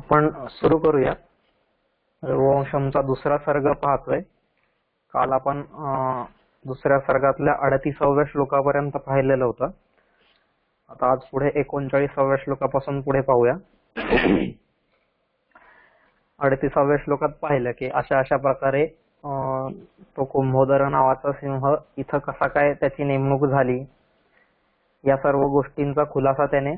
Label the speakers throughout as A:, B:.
A: आपण सुरू करूया. रघुवंशमचा दुसरा सर्ग पाहतोय. काल आपण दुसऱ्या सर्गातल्या 38व्या श्लोकापर्यंत पाहिलेलं होतं. आता आज पुढे 39व्या श्लोकापासून पुढे पाहूया. 38व्या श्लोकात पाहिलं की अशा प्रकारे तो कुंभोदर नावाचा सिंह इथं कसा काय त्याची नेमणूक झाली, या सर्व गोष्टींचा खुलासा त्याने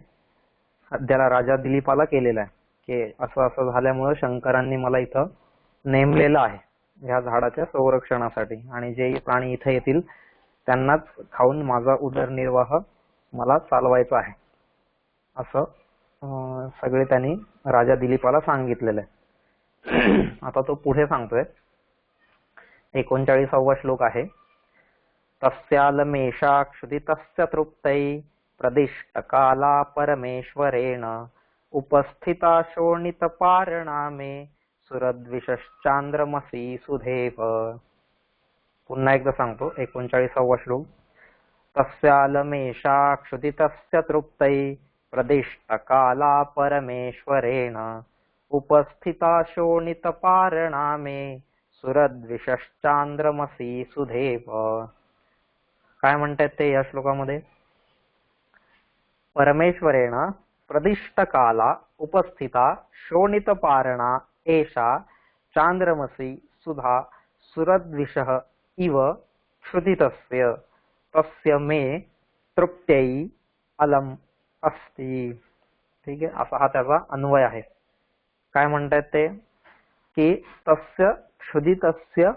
A: सध्याला राजा दिलीपाला केलेला आहे की असं झाल्यामुळे शंकरांनी मला इथं नेमलेलं आहे ह्या झाडाच्या संरक्षणासाठी, आणि जे प्राणी इथे येतील त्यांनाच खाऊन माझा उदरनिर्वाह मला चालवायचा आहे, असं सगळे त्यांनी राजा दिलीपाला सांगितलेलं आहे. आता तो पुढे सांगतोय. 39वा श्लोक आहे. तस्यालमेषाक्षुदितस्य तृप्तै प्रदिष्ट काला परमेश्वरेण उपस्थिता शोणितपारणामे सुरद्विषश्चांद्रमसी सुधेव. पुन्हा एकदा सांगतो. 39वा श्लोक. तस्यालमेषाक्षुदितस्य तृप्तै प्रदिष्ट काला परमेश्वरेण उपस्थिता शोणितपारणामे सुरद्विषश्चांद्रमसी सुधेव. काय म्हणतात ते या श्लोकामध्ये? परमेश्वरेण प्रदिष्ट काला उपस्थिता शोणितपारणा एषा चांद्रमसी सुधा सुरद्विषः इव क्षुदितस्य तस्य मे तृप्त्यै अलम अस्ति. ठीक आहे, असा हा त्याचा अन्वय आहे. काय म्हणतात ते की तस्य क्षुदितस्य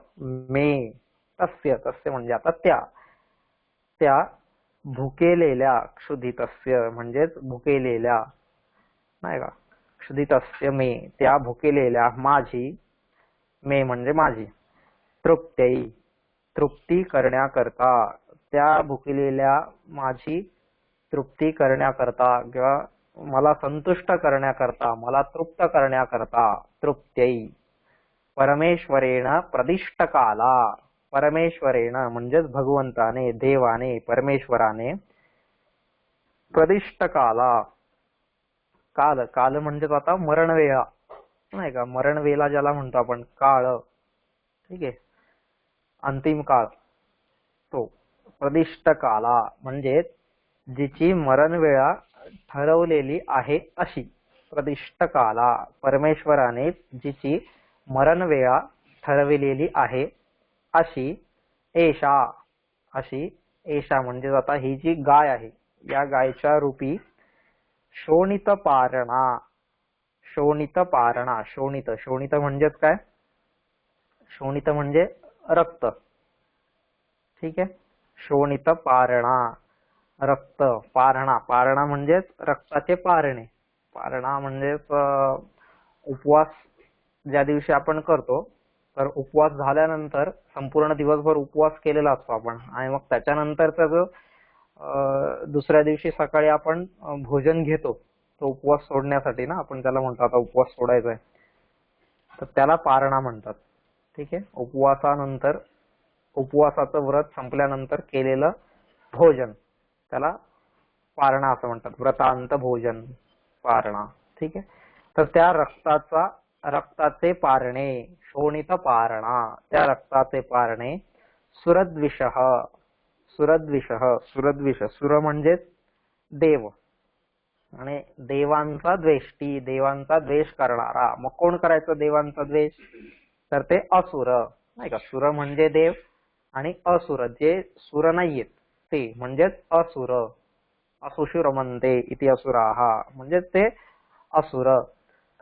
A: मे, तस्य म्हणजे आता त्या भुकेलेल्या, क्षुदितस्य म्हणजेच भुकेलेल्या, नाही का, क्षुदितस्य मे त्या भुकेलेल्या माझी, मे म्हणजे माझी, तृप्त्यै तृप्ती करण्याकरता, त्या भुकेलेल्या माझी तृप्ती करण्याकरता किंवा मला संतुष्ट करण्याकरता, मला तृप्त करण्याकरता, तृप्त्यै परमेश्वरेण प्रदिष्ट काला, परमेश्वरेण म्हणजेच भगवंताने, देवाने, परमेश्वराने, प्रदिष्ट काला, काल म्हणजेच आता मरणवेळा, नाही का, मरणवेळा ज्याला म्हणतो आपण काळ, ठीक आहे, अंतिम काळ, तो प्रदिष्ट काला म्हणजे जिची मरणवेळा ठरवलेली आहे अशी, प्रदिष्ट काला परमेश्वराने जिची मरणवेळा ठरवलेली आहे अशी, एषा म्हणजे आता ही जी गाय आहे, या गायच्या रूपी शोणितपारणा, शोणित म्हणजेच काय? शोणित म्हणजे रक्त, ठीक आहे. शोणितपारणा रक्त, पारणा म्हणजेच रक्ताचे पारणे, पारणा म्हणजेच उपवास ज्या दिवशी आपण करतो, तर उपवास झाल्यानंतर संपूर्ण दिवसभर उपवास केलेला असतो आपण, आणि मग त्याच्यानंतरचा जो दुसऱ्या दिवशी सकाळी आपण भोजन घेतो, तो उपवास सोडण्यासाठी ना, आपण त्याला म्हणतो आता उपवास सोडायचा आहे, तर त्याला पारणा म्हणतात. ठीक आहे. उपवासानंतर, उपवासाचं व्रत संपल्यानंतर केलेलं भोजन त्याला पारणा असं म्हणतात. व्रतांत भोजन, पारणा. ठीक आहे. तर त्या रक्ताचे पारणे, शोणित पारणा, त्या रक्ताचे पारणे सुरद्विषः, सुर म्हणजेच देव, आणि देवांचा द्वेष्टी, देवांचा द्वेष करणारा. मग कोण करायचं देवांचा द्वेष? तर ते असुर, नाही का. सुर म्हणजे देव, आणि असुर जे सुर नाहीयेत ते म्हणजेच असुर. असुशुर म्हणते इति असुराः म्हणजे ते असुर.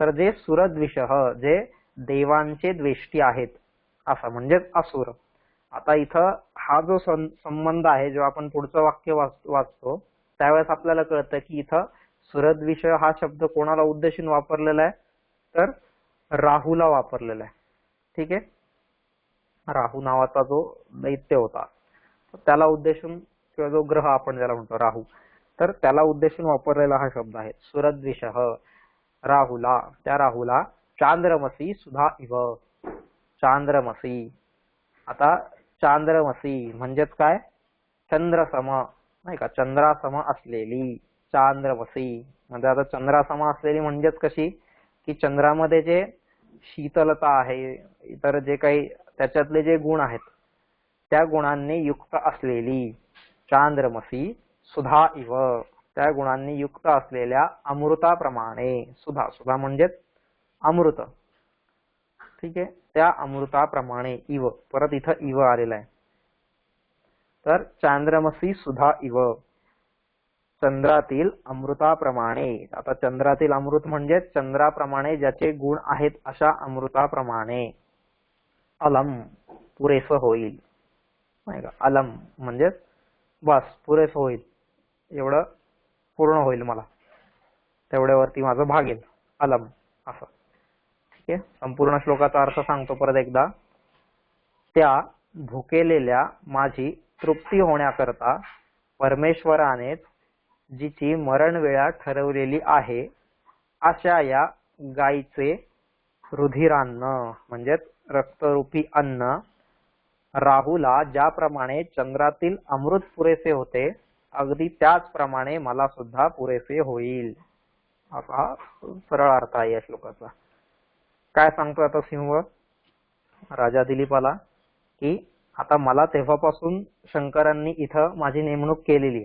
A: तर जे सुरद्विषः, जे देवांचे द्वेष्टी आहेत, असं म्हणजेच असुर. आता इथं हा जो संबंध आहे, जेव्हा आपण पुढचं वाक्य वाचतो त्यावेळेस आपल्याला कळतं की इथं सुरद्विष हा शब्द कोणाला उद्देशून वापरलेला आहे? तर राहूला वापरलेला आहे. ठीक आहे. राहू नावाचा जो दैत्य होता, त्याला उद्देशून, किंवा जो ग्रह आपण ज्याला म्हणतो राहू, तर त्याला उद्देशून वापरलेला हा शब्द आहे. सुरद्विषः, राहुला, त्या राहुला चांद्रमसी सुधा इव, चांद्रमसी. आता चांद्रमसी म्हणजेच काय? चंद्रसम, नाही का, चंद्रासम असलेली, चांद्रमसी म्हणजे आता चंद्रासम असलेली म्हणजेच कशी? की चंद्रामध्ये जे शीतलता आहे, इतर जे काही त्याच्यातले जे गुण आहेत त्या गुणांनी युक्त असलेली चांद्रमसी सुधा इव, त्या गुणांनी युक्त असलेल्या अमृताप्रमाणे, सुधा, सुधा म्हणजेच अमृत, ठीक आहे, त्या अमृताप्रमाणे इव, परत इथं इव आलेला आहे, तर चांद्रमसी सुधा इव, चंद्रातील अमृताप्रमाणे. आता चंद्रातील अमृत म्हणजे चंद्राप्रमाणे ज्याचे गुण आहेत अशा अमृताप्रमाणे अलम, पुरेसं होईल, नाही का. अलम म्हणजे बस पुरेसं होईल, एवढं पूर्ण होईल मला, तेवढ्यावरती माझं भागेल, अलम असं. ठीक आहे, संपूर्ण श्लोकाचा अर्थ सांगतो परत एकदा. त्या भुकेलेल्या माझी तृप्ती होण्याकरता परमेश्वरानेच जिची मरण वेळा ठरवलेली आहे अशा या गायीचे रुधिरान्न म्हणजेच रक्तरूपी अन्न राहुला ज्याप्रमाणे चंद्रातील अमृत पुरेसे होते अगदी त्याचप्रमाणे मला सुद्धा पुरेसे होईल, असा सरळ अर्थ आहे या श्लोकाचा. काय सांगतो आता सिंह राजा दिलीपाला, की आता मला तेव्हापासून शंकरांनी इथं माझी नेमणूक केलेली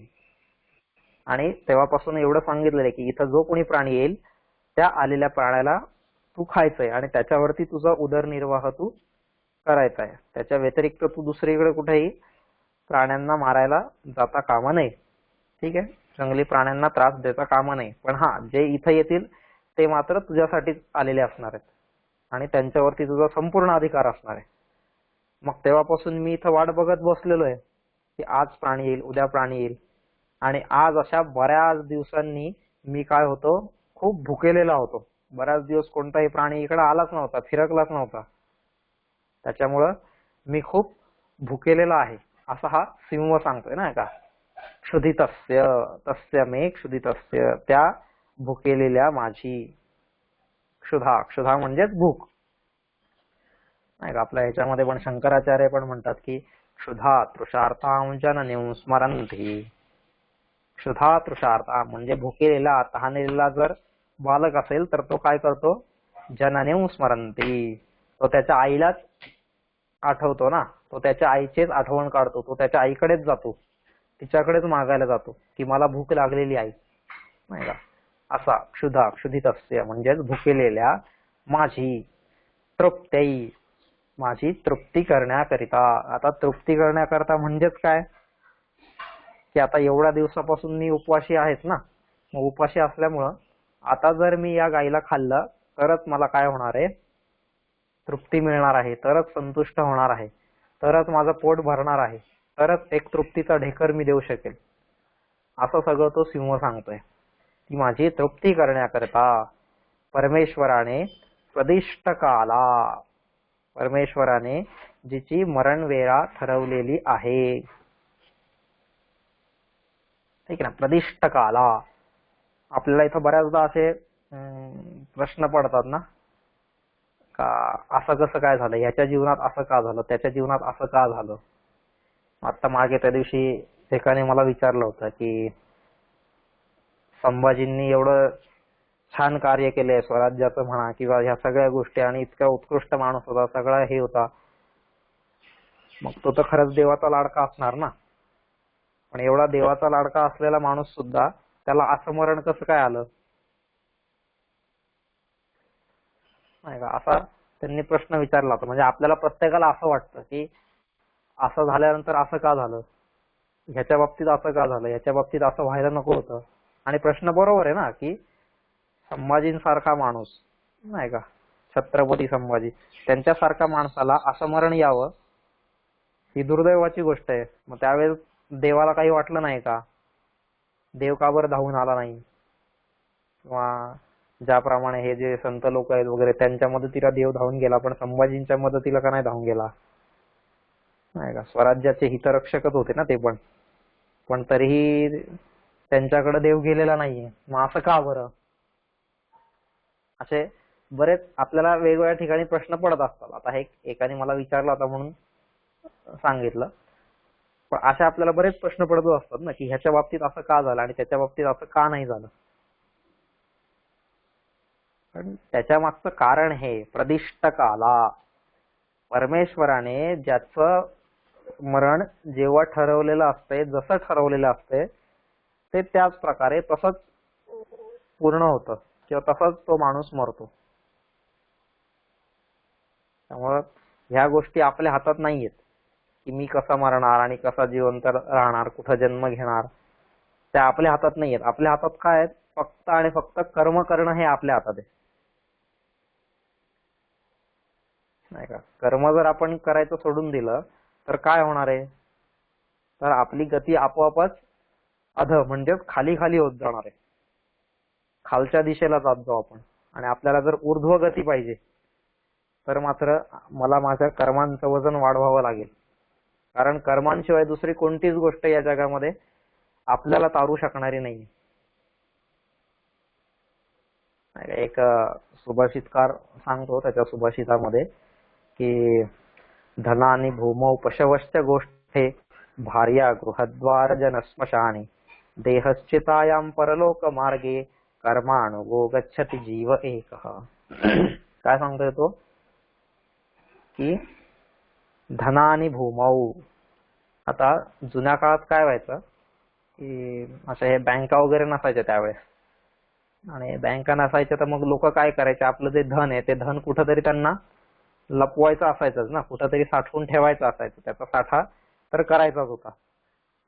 A: आणि तेव्हापासून एवढं सांगितलेलं आहे की इथं जो कोणी प्राणी येईल त्या आलेल्या प्राण्याला तू खायचंय आणि त्याच्यावरती तुझा उदरनिर्वाह तू करायचा आहे. त्याच्या व्यतिरिक्त तू दुसरीकडे कुठेही प्राण्यांना मारायला जाता कामा नये. ठीक आहे, जंगली प्राण्यांना त्रास देता कामा नये. पण हा, जे इथं येतील ते मात्र तुझ्यासाठीच आलेले असणार आहेत आणि त्यांच्यावरती तुझा संपूर्ण अधिकार असणार आहे. मग तेव्हापासून मी इथं वाट बघत बसलेलो आहे की आज प्राणी येईल, उद्या प्राणी येईल. आणि आज अशा बऱ्याच दिवसांनी मी काय होतो, खूप भुकेलेला होतो. बऱ्याच दिवस कोणताही प्राणी इकडे आलाच नव्हता, फिरकलाच नव्हता. त्याच्यामुळं मी खूप भुकेलेला आहे असं हा सिंह सांगतोय ना का. क्षुधितस्य तस्य मे क्षुधितस्य, त्या भुकेलेल्या माझी. क्षुधा, क्षुधा म्हणजेच भूक नाही का. आपल्या ह्याच्यामध्ये पण शंकराचार्य पण म्हणतात की क्षुधा तृषार्थां जननीं स्मरन्ति. क्षुधा तृषार्था म्हणजे भुकेलेला तहानेलेला जर बालक असेल तर तो काय करतो, जननीं स्मरन्ति, तो त्याच्या आईलाच आठवतो ना. तो त्याच्या आईचेच आठवण काढतो, तो त्याच्या आईकडेच जातो, तिच्याकडेच मागायला जातो की मला भूक लागलेली आई, नाही का. असा क्षुधा, क्षुधितस्य म्हणजेच भुकेलेल्या माझी. तृप्त्यै, माझी तृप्ती करण्याकरिता. आता तृप्ती करण्याकरता म्हणजेच काय की आता एवढ्या दिवसापासून मी उपवाशी आहेच ना. मग उपवाशी असल्यामुळं आता जर मी या गाईला खाल्लं तरच मला काय होणार आहे, तृप्ती मिळणार आहे, तरच संतुष्ट होणार आहे, तरच माझं पोट भरणार आहे, तरच एक तृप्तीचा ढेकर मी देऊ शकेल. असं सगळं तो सिंह सांगतोय की माझी तृप्ती करण्याकरता परमेश्वराने प्रदिष्ट काला, परमेश्वराने जिची मरण वेळा ठरवलेली आहे, ठीक आहे ना, प्रदिष्ट काला. आपल्याला इथं बऱ्याचदा असे प्रश्न पडतात ना का असं कसं काय झालं, ह्याच्या जीवनात असं का झालं, त्याच्या जीवनात असं का झालं. आता मागे त्या दिवशी एकाने मला विचारलं होतं की संभाजींनी एवढं छान कार्य केलंय स्वराज्याचं म्हणा किंवा ह्या सगळ्या गोष्टी आणि इतका उत्कृष्ट माणूस होता, सगळा हे होता, मग तो तर खरंच देवाचा लाडका असणार ना. पण एवढा देवाचा लाडका असलेला माणूस सुद्धा त्याला असं मरण कसं काय आलं, नाही का. असा त्यांनी प्रश्न विचारला होता. म्हणजे आपल्याला प्रत्येकाला असं वाटतं की असं झाल्यानंतर असं का झालं, ह्याच्या बाबतीत असं का झालं, ह्याच्या बाबतीत असं व्हायला नको होतं. आणि प्रश्न बरोबर आहे ना की संभाजींसारखा माणूस, नाही का, छत्रपती संभाजी, त्यांच्यासारखा माणसाला असं मरण यावं ही दुर्दैवाची गोष्ट आहे. मग त्यावेळेस देवाला काही वाटलं नाही का, देव का बरं धावून आला नाही. किंवा ज्याप्रमाणे हे जे संत लोक आहेत वगैरे त्यांच्या मदतीला देव धावून गेला, पण संभाजींच्या मदतीला का नाही धावून गेला, नाही का. स्वराज्याचे हितरक्षकच होते ना ते पण, पण तरीही त्यांच्याकडे देव गेलेला नाहीये. मग असं का बरं. असे बरेच आपल्याला वेगवेगळ्या ठिकाणी प्रश्न पडत असतात. आता हे एकाने मला विचारला होता म्हणून सांगितलं. पण असे आपल्याला बरेच प्रश्न पडत असतात ना की ह्याच्या बाबतीत असं का झालं आणि त्याच्या बाबतीत असं का नाही झालं. पण त्याच्या मागचं कारण हे प्रदिष्ट काला, परमेश्वराने ज्याचं मरण जेव्हा ठरवलेलं असतंय, जसं ठरवलेलं असतंय ते त्याच प्रकारे तसंच पूर्ण होतं किंवा तसाच तो माणूस मरतो. त्यामुळं ह्या गोष्टी आपल्या हातात नाहीयेत की मी कसा मरणार आणि कसा जिवंत राहणार, कुठं जन्म घेणार, त्या आपल्या हातात नाहीयेत. आपल्या हातात काय आहेत? फक्त आणि फक्त कर्म करणं हे आपल्या हातात आहे, नाही का. कर्म जर आपण करायचं सोडून दिलं तर काय होणार आहे? तर आपली गती आपोआपच अध म्हणजेच खाली खाली होत जाणार आहे. खालच्या दिशेला जात जाऊ आपण. आणि आपल्याला जर ऊर्ध्व गती पाहिजे तर मात्र मला माझ्या कर्मांचं वजन वाढवावं लागेल. कारण कर्मांशिवाय दुसरी कोणतीच गोष्ट या जगामध्ये आपल्याला तारू शकणारी नाही. एक सुभाषितकार सांगतो त्याच्या सुभाषितामध्ये की धनानि भूमौ पशवश्च गोष्ठे भार्या गृहद्वार जनश्मशाने देहश्चितायां परलोक मार्गे कर्मानुगो गच्छति जीव एकः. काय सांगतोय तो? की धनानि भूमौ. आता जुन्या काळात काय व्हायचं की अशा हे बँका वगैरे नसायच्या त्यावेळेस, आणि बँका नसायच्या तर मग लोक काय करायचे, आपलं जे धन आहे ते धन कुठंतरी त्यांना लपवायचं असायचंच ना, कुठंतरी साठवून ठेवायचं असायचं. त्याचा साठा तर करायचाच होता.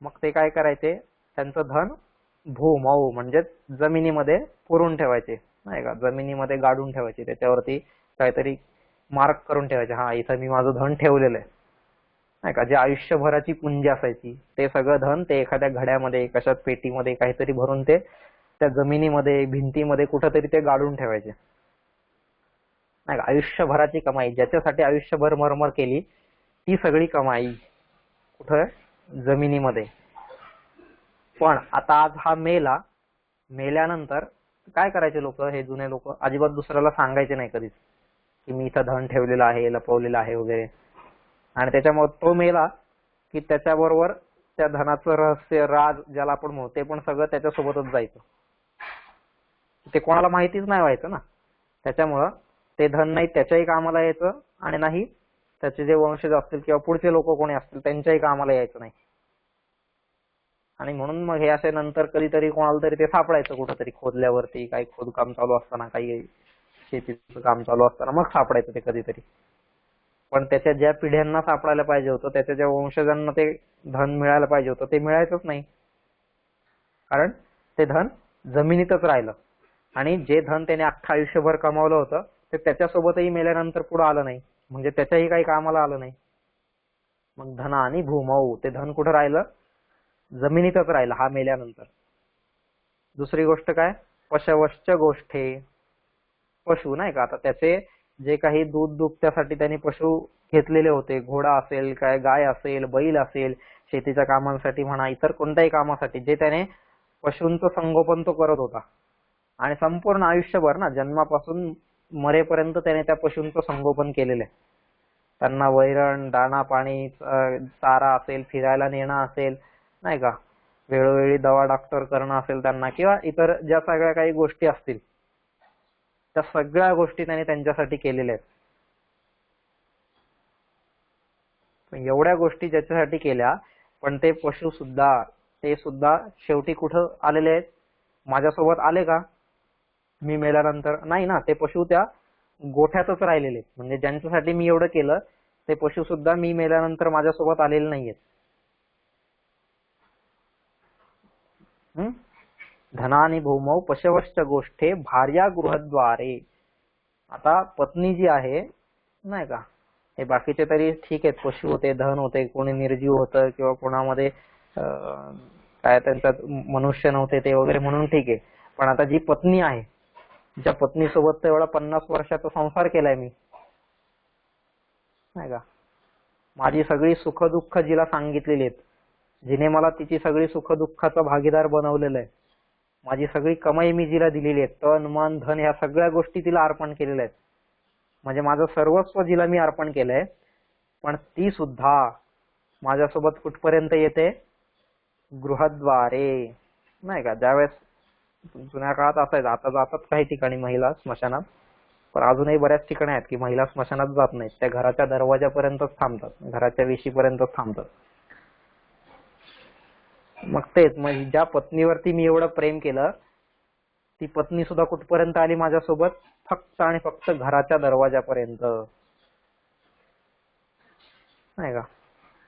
A: मग ते काय करायचे, त्यांचं धन भूमौ म्हणजे जमिनीमध्ये पुरून ठेवायचे, नाही का. जमिनीमध्ये गाडून ठेवायचे, त्याच्यावरती काहीतरी मार्क करून ठेवायचे, हा इथं मी माझं धन ठेवलेलं आहे, नाही का. जे आयुष्यभराची पुंजी असायची ते सगळं धन ते एखाद्या घड्यामध्ये, कशात पेटीमध्ये काहीतरी भरून ते त्या जमिनीमध्ये, भिंतीमध्ये कुठंतरी ते गाडून ठेवायचे, नाही का. आयुष्यभराची कमाई, ज्याच्यासाठी आयुष्यभर मरमर केली ती सगळी कमाई कुठं? जमिनीमध्ये. पण आता आज हा मेल्यानंतर काय करायचे लोक, हे जुने लोक अजिबात दुसऱ्याला सांगायचे नाही कधीच की मी इथं धन ठेवलेलं आहे, लपवलेलं आहे वगैरे. आणि त्याच्यामुळे तो मेला की त्याच्याबरोबर त्या धनाचं रहस्य, राज ज्याला आपण म्हणू, ते पण सगळं त्याच्यासोबतच जायचं. ते कोणाला माहितीच नाही व्हायचं ना. त्याच्यामुळं ते धन नाही त्याच्याही कामाला यायचं आणि नाही त्याचे जे वंशज असतील किंवा पुढचे लोक कोणी असतील त्यांच्याही कामाला यायचं नाही. आणि म्हणून मग हे असे नंतर कधीतरी कोणाला तरी ते सापडायचं कुठंतरी खोदल्यावरती, काही खोदकाम चालू असताना, काही शेतीचं काम चालू असताना मग सापडायचं ते कधीतरी. पण त्याच्या ज्या पिढ्यांना सापडायला पाहिजे होतं, त्याच्या ज्या वंशजांना ते धन मिळायला पाहिजे होतं ते मिळायचंच नाही. कारण ते धन जमिनीतच राहिलं. आणि जे धन त्याने अख्खं आयुष्यभर कमावलं होतं ते त्याच्यासोबतही मेल्यानंतर पुढे आलं नाही, म्हणजे त्याच्याही काही कामाला आलं नाही. मग धनानि भूमौ, ते धन कुठं राहिलं? जमिनीतच राहिलं हा मेल्यानंतर. दुसरी गोष्ट काय? पशवश्च गोष्ठे, पशु, नाही का. आता त्याचे जे काही दूध दुभत्यासाठी त्यांनी पशु घेतलेले होते, घोडा असेल, काय गाय असेल, बैल असेल, शेतीच्या कामांसाठी म्हणा, इतर कोणत्याही कामासाठी जे त्याने पशूंचं संगोपन तो करत होता. आणि संपूर्ण आयुष्यभर ना, जन्मापासून मरेपर्यंत त्याने त्या पशूंचं संगोपन केलेलं आहे. त्यांना वैरण, दाणा पाणी, चारा असेल, फिरायला नेणं असेल, नाही का, वेळोवेळी दवा डॉक्टर करणं असेल त्यांना, किंवा इतर ज्या सगळ्या काही गोष्टी असतील त्या सगळ्या गोष्टी त्याने त्यांच्यासाठी केलेल्या आहेत. एवढ्या गोष्टी ज्याच्यासाठी केल्या, पण ते पशु सुद्धा, ते सुद्धा शेवटी कुठं आलेले आहेत? माझ्यासोबत आले का मी मेल्यानंतर? नाही ना. ते पशु त्या गोठ्यातच राहिलेले. म्हणजे ज्यांच्यासाठी मी एवढं केलं ते पशु सुद्धा मी मेल्यानंतर माझ्यासोबत आलेले नाहीयेत. धनानि भूमौ पशवश्च गोष्ठे भार्या गृहद्वारे. आता पत्नी जी आहे, नाही का, हे बाकीचे तरी ठीक आहेत, पशु होते, धन होते, कोणी निर्जीव होतं किंवा कोणामध्ये काय त्यांच्यात मनुष्य नव्हते ते वगैरे म्हणून ठीक आहे. पण आता जी पत्नी आहे, ज्या पत्नीसोबत तर एवढा 50 वर्षाचा संसार केलाय मी, नाही का, माझी सगळी सुख दुःख जिला सांगितलेली आहेत, जिने मला तिची सगळी सुख दुःखाचा भागीदार बनवलेलं आहे, माझी सगळी कमाई मी जिला दिलेली आहे, तन मन धन ह्या सगळ्या गोष्टी तिला अर्पण केलेल्या आहेत, म्हणजे माझं सर्वस्व जिला मी अर्पण केलंय. पण ती सुद्धा माझ्यासोबत कुठपर्यंत येते? गृहद्वारे, नाही का. ज्यावेळेस जुन्या काळात असायचं, आता जातात काही ठिकाणी महिला स्मशानात, पण अजूनही बऱ्याच ठिकाणी आहेत की महिला स्मशानात जात नाहीत, त्या घराच्या दरवाजापर्यंतच थांबतात, घराच्या वेशीपर्यंतच थांबतात. मग तेच, मग ज्या पत्नीवरती मी एवढं प्रेम केलं, ती पत्नी सुद्धा कुठपर्यंत आली माझ्यासोबत? फक्त आणि फक्त घराच्या दरवाजापर्यंत, नाही का.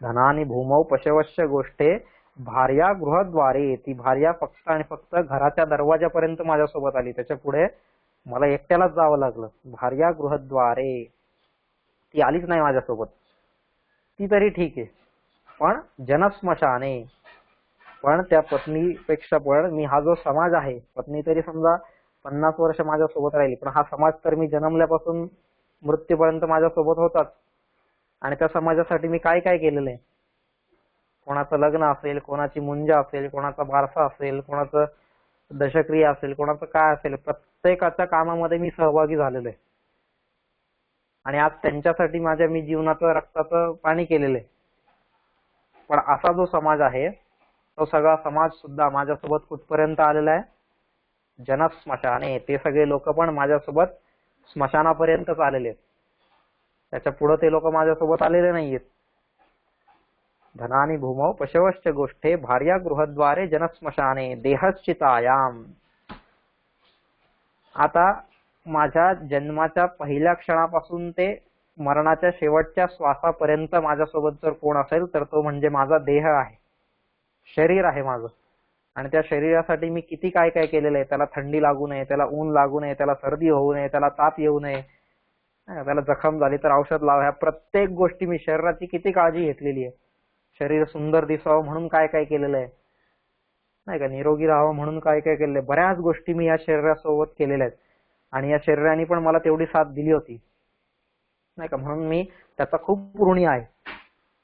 A: धनानी भूमौ पशवश्च गोष्टे भार्या गृहद्वारे, ती भार्या फक्त आणि फक्त घराच्या दरवाजापर्यंत माझ्यासोबत आली, त्याच्या पुढे मला एकट्यालाच जावं लागलं. भार्या गृहद्वारे, ती आलीच नाही माझ्यासोबत. ती तरी ठीक आहे, पण जनस्मशाने, पण त्या पत्नीपेक्षा पण मी हा जो समाज आहे, पत्नी तरी समजा 50 वर्ष माझ्यासोबत राहिली, पण हा समाज तर मी जन्मल्यापासून मृत्यूपर्यंत माझ्यासोबत होताच. आणि त्या समाजासाठी मी काय काय केलेलं आहे. कोणाचं लग्न असेल, कोणाची मुंज असेल, कोणाचा बारसा असेल, कोणाचं दशक्रिया असेल, कोणाचं काय असेल, प्रत्येकाच्या कामामध्ये मी सहभागी झालेलो आहे. आणि आज त्यांच्यासाठी मी जीवनाचं रक्ताचं पाणी केलेलं आहे. पण असा जो समाज आहे, तो सगळा समाज सुद्धा माझ्यासोबत कुठपर्यंत आलेला आहे? जनस्मशाने, ते सगळे लोक पण माझ्यासोबत स्मशानापर्यंतच आलेले आहेत, त्याच्या पुढे ते लोक माझ्यासोबत आलेले नाहीयेत. धनानी भूमौ पशवश्च गोष्ठे भार्या गृहद्वारे जनस्मशाने देहश्चितायाम. आता माझ्या जन्माच्या पहिल्या क्षणापासून ते मरणाच्या शेवटच्या श्वासापर्यंत माझ्यासोबत जर कोण असेल तर तो म्हणजे माझा देह आहे, शरीर आहे माझं. आणि त्या शरीरासाठी मी किती काय काय केलेलं आहे. त्याला थंडी लागू नये, त्याला ऊन लागू नये, त्याला सर्दी होऊ नये, त्याला ताप येऊ नये, त्याला जखम झाली तर औषध लावा, ह्या प्रत्येक गोष्टी मी शरीराची किती काळजी घेतलेली आहे. शरीर सुंदर दिसावं म्हणून काय काय केलेलं आहे, नाही का, निरोगी राहावं म्हणून काय काय केलेलं आहे. बऱ्याच गोष्टी मी या शरीरासोबत केलेल्या आहेत आणि या शरीराने पण मला तेवढी साथ दिली होती, नाही का, म्हणून मी त्याचा खूप ऋणी आहे.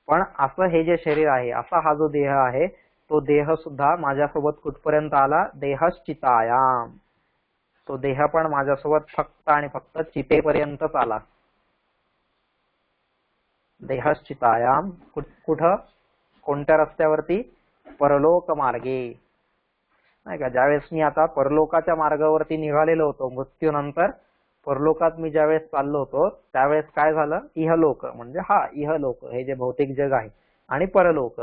A: पण असं हे जे शरीर आहे, असा हा जो देह आहे, तो देह सुद्धा माझ्यासोबत कुठपर्यंत आला? देहश्चितायाम. तो देह पण माझ्यासोबत फक्त आणि फक्त चितेपर्यंतच आला. देहश्चितायाम कुठं? कोणत्या रस्त्यावरती? परलोक मार्गे, नाही का. ज्यावेळेस मी आता परलोकाच्या मार्गावरती निघालेलो होतो, मृत्यूनंतर परलोकात मी ज्यावेळेस चाललो होतो, त्यावेळेस काय झालं? इहलोक म्हणजे हा इहलोक, हे जे भौतिक जग आहे, आणि परलोक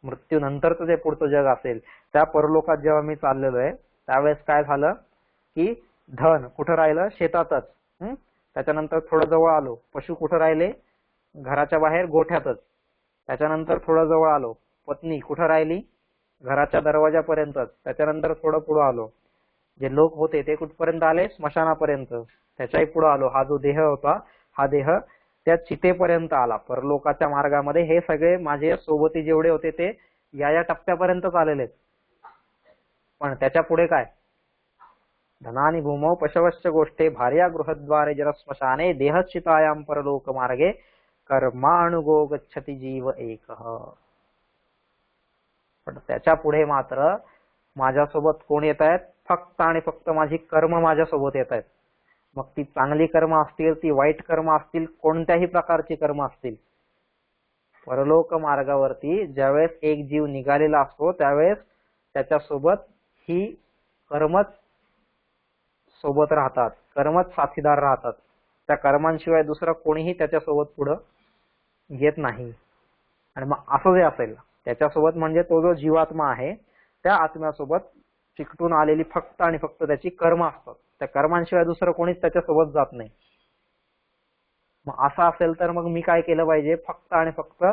A: मृत्यूनंतरचं जे पुढचं जग असेल, त्या परलोकात जेव्हा मी चाललेलो आहे, त्यावेळेस काय झालं की धन कुठं राहिलं? शेतातच. त्याच्यानंतर थोडं जवळ आलो, पशु कुठं राहिले? घराच्या बाहेर गोठ्यातच. त्याच्यानंतर थोडं जवळ आलो, पत्नी कुठं राहिली? घराच्या दरवाजापर्यंतच. त्याच्यानंतर थोडं पुढे आलो, जे लोक होते ते कुठपर्यंत आले? स्मशानापर्यंत. त्याच्याही पुढे आलो, हा जो देह होता, हा देह त्या चितेपर्यंत आला. परलोकाच्या मार्गामध्ये हे सगळे माझे सोबती जेवढे होते ते या टप्प्यापर्यंतच आलेले. पण त्याच्या पुढे काय? धनानी भूमौ पशवश्च गोष्टे भार्या गृहद्वारे जनस्मशाने देहश्चितायाम परलोक मार्गे कर्मानुगो गच्छति जीव एकः. पण त्याच्या पुढे मात्र माझ्यासोबत कोण येत आहेत? फक्त आणि फक्त माझी कर्म माझ्यासोबत येत आहेत. मग ती चांगली कर्म असतील, ती वाईट कर्म असतील, कोणत्याही प्रकारची कर्म असतील, परलोक मार्गावरती ज्यावेळेस एक जीव निघालेला असतो, त्यावेळेस त्याच्यासोबत ही कर्मच सोबत राहतात, कर्मच साथीदार राहतात. त्या कर्मांशिवाय दुसरं कोणीही त्याच्यासोबत पुढं येत नाही. आणि मग असं जे असेल त्याच्यासोबत, म्हणजे तो जो जीवात्मा आहे, त्या आत्म्यासोबत चिकटून आलेली फक्त आणि फक्त त्याची कर्म असतात. त्या कर्मांशिवाय दुसरं कोणीच त्याच्यासोबत जात नाही. मग असं असेल तर मग मी काय केलं पाहिजे? फक्त आणि फक्त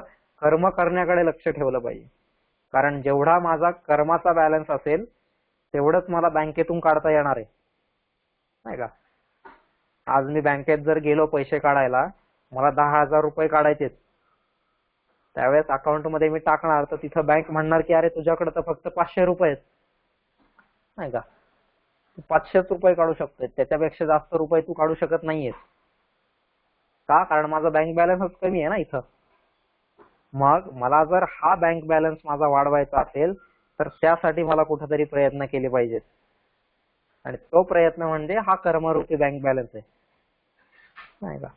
A: कर्म करण्याकडे लक्ष ठेवलं पाहिजे. कारण जेवढा माझा कर्माचा बॅलन्स असेल तेवढंच मला बँकेतून काढता येणार आहे, नाही का. आज मी बँकेत जर गेलो पैसे काढायला, मला 10,000 रुपये काढायचे, त्यावेळेस अकाउंट मध्ये मी टाकणार, तर तिथं बँक म्हणणार की अरे तुझ्याकडे तर फक्त 500 रुपये आहेत, नाही का, 500 रुपये काढू शकतोय, त्याच्यापेक्षा जास्त रुपये तू काढू शकत नाहीयेस. का? कारण माझा बँक बॅलन्सच कमी आहे ना इथं. मग मला जर हा बँक बॅलन्स माझा वाढवायचा असेल तर त्यासाठी मला कुठेतरी प्रयत्न केले पाहिजेत. आणि तो प्रयत्न म्हणजे हा कर्मरूपी बँक बॅलन्स आहे, नाही का.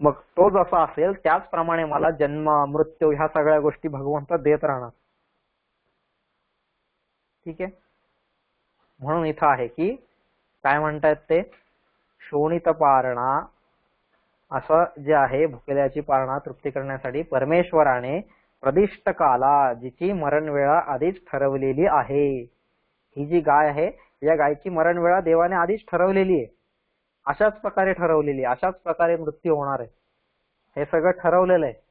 A: मग तो जसा असेल त्याचप्रमाणे मला जन्म मृत्यू ह्या सगळ्या गोष्टी भगवंत देत राहणार. ठीक आहे. म्हणून इथं आहे की काय म्हणतायत ते? शोणित पारणा असं जे आहे भुकेल्याची पारणा तृप्ती करण्यासाठी परमेश्वराने प्रदिष्ट काला जिची मरण वेळा आधीच ठरवलेली आहे. ही जी गाय आहे या गायची मरण वेळा देवाने आधीच ठरवलेली आहे. अशाच प्रकारे ठरवलेली, अशाच प्रकारे मृत्यू होणार आहे, हे सगळं ठरवलेलं आहे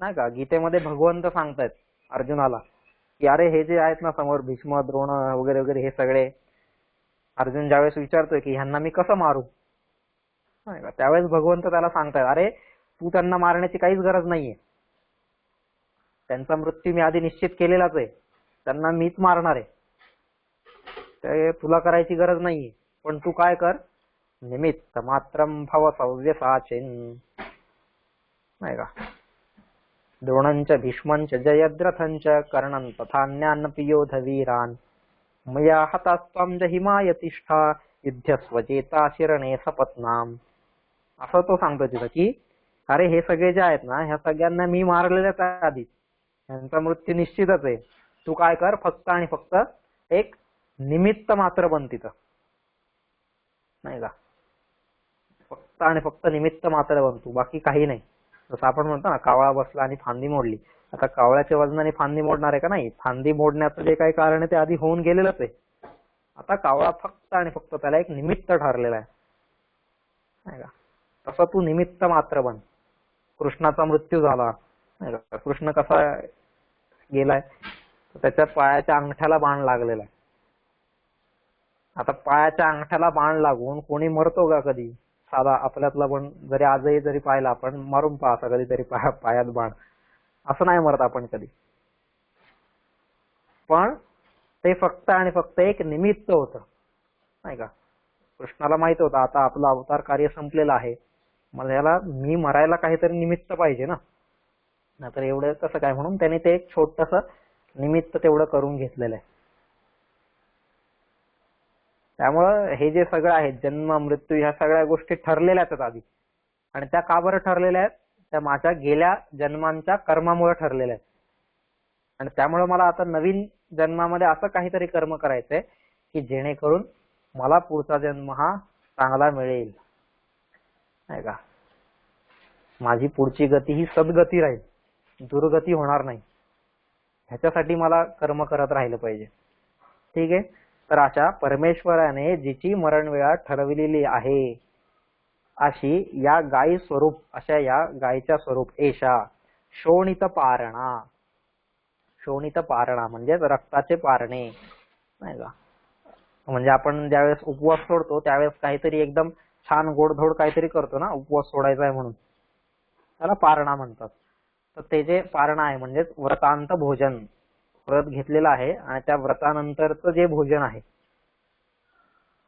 A: नाही का. गीतेमध्ये भगवंत सांगतायत अर्जुनाला की अरे हे जे आहेत ना समोर भीष्म द्रोण वगैरे वगैरे हे सगळे, अर्जुन ज्यावेळेस विचारतोय की ह्यांना मी कसं मारू नाही का, त्यावेळेस भगवंत त्याला सांगतायत अरे तू त्यांना मारण्याची काहीच गरज नाहीये, त्यांचा मृत्यू मी आधी निश्चित केलेलाच आहे, त्यांना मीच मारणार आहे, ते तुला करायची गरज नाहीये. पण तू काय कर, निमित्त मात्रम भव सव्यसाचिन नाही का. द्रोणंच भीष्मंच जयद्रथंच कर्णं तथान्यानपि योधवीरान् मया हतास्त्वं जहिमाय तिष्ठा युध्यस्व चेता शिरणे सपत्नाम. असं तो सांगतो तिथं की अरे हे सगळे जे आहेत ना ह्या सगळ्यांना मी मारलेलेच आहे आधी, यांचा मृत्यू निश्चितच आहे. तू काय कर, फक्त आणि फक्त एक निमित्त मात्र बन तिथं नाही का. फक्त आणि फक्त निमित्त मात्र बन तू, बाकी काही नाही. जसं आपण म्हणतो ना कावळा बसला आणि फांदी मोडली, आता कावळ्याच्या वजनाने फांदी मोडणार आहे का नाही, फांदी मोडण्याचं जे काही कारण आहे ते आधी होऊन गेलेलंच आहे. आता कावळा फक्त आणि फक्त त्याला एक निमित्त ठरलेला आहे नाही का. तसं तू निमित्त मात्र बन. कृष्णाचा मृत्यू झाला नाही का, कृष्ण कसा गेलाय, त्याच्या पायाच्या अंगठ्याला बाण लागलेला आहे. आता पायाच्या अंगठ्याला बाण लागून कोणी मरतो का कधी, साधा आपल्यातला पण जरी आजही जरी पाहिला आपण, मारून पाहता कधीतरी पायात बाण, असं नाही मरत आपण कधी. पण ते फक्त आणि फक्त एक निमित्त होतं नाही का. कृष्णाला माहित होतं आता आपलं अवतार कार्य संपलेलं आहे, मला याला मी मरायला काहीतरी निमित्त पाहिजे ना, नाहीतर एवढं कसं काय, म्हणून त्याने ते एक छोटस निमित्त तेवढं करून घेतलेलं आहे. त्यामुळं हे जे सगळं आहे जन्म मृत्यू ह्या सगळ्या गोष्टी ठरलेल्याच आहेत आधी. आणि त्या का बरं ठरलेल्या आहेत, त्या माझ्या गेल्या जन्मांच्या कर्मामुळे ठरलेल्या आहेत. आणि त्यामुळे मला आता नवीन जन्मामध्ये असं काहीतरी कर्म करायचंय की जेणेकरून मला पुढचा जन्म हा चांगला मिळेल नाही का. माझी पुढची गती ही सद्गती राहील, दुर्गती होणार नाही, ह्याच्यासाठी मला कर्म करत राहिलं पाहिजे. ठीक आहे. तर अशा परमेश्वराने जिची मरण वेळा ठरविलेली आहे अशी या गायी स्वरूप, अशा या गायीच्या स्वरूप एषा शोणित पारणा. शोणित पारणा म्हणजेच रक्ताचे पारणे नाही का. म्हणजे आपण ज्यावेळेस उपवास सोडतो त्यावेळेस काहीतरी एकदम छान गोडधोड काहीतरी करतो ना, उपवास सोडायचा आहे म्हणून, त्याला पारणा म्हणतात. तर ते जे पारणा आहे म्हणजेच व्रतांत भोजन, व्रत घेतलेलं आहे आणि त्या व्रतानंतरचं जे भोजन आहे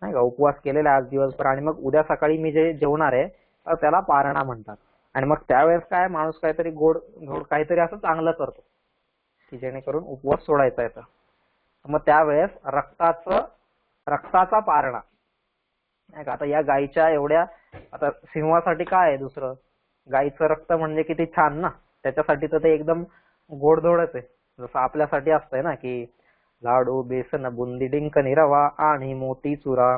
A: नाही का, उपवास केलेला आज दिवसभर आणि मग उद्या सकाळी मी जे जेवणार आहे तर त्याला पारणा म्हणतात. आणि मग त्यावेळेस काय माणूस काहीतरी गोड धोड काहीतरी असं चांगलं करतो की जेणेकरून उपवास सोडायचा येतं. मग त्यावेळेस रक्ताचा पारणा नाही का. आता या गायीच्या एवढ्या, आता सिंहासाठी काय आहे दुसरं, गायीचं रक्त म्हणजे किती छान ना, त्याच्यासाठी तर ते एकदम गोडधोडच आहे. जसं आपल्यासाठी असतंय ना की लाडू बेसन बुंदी डिंक निरवा आणि मोती चुरा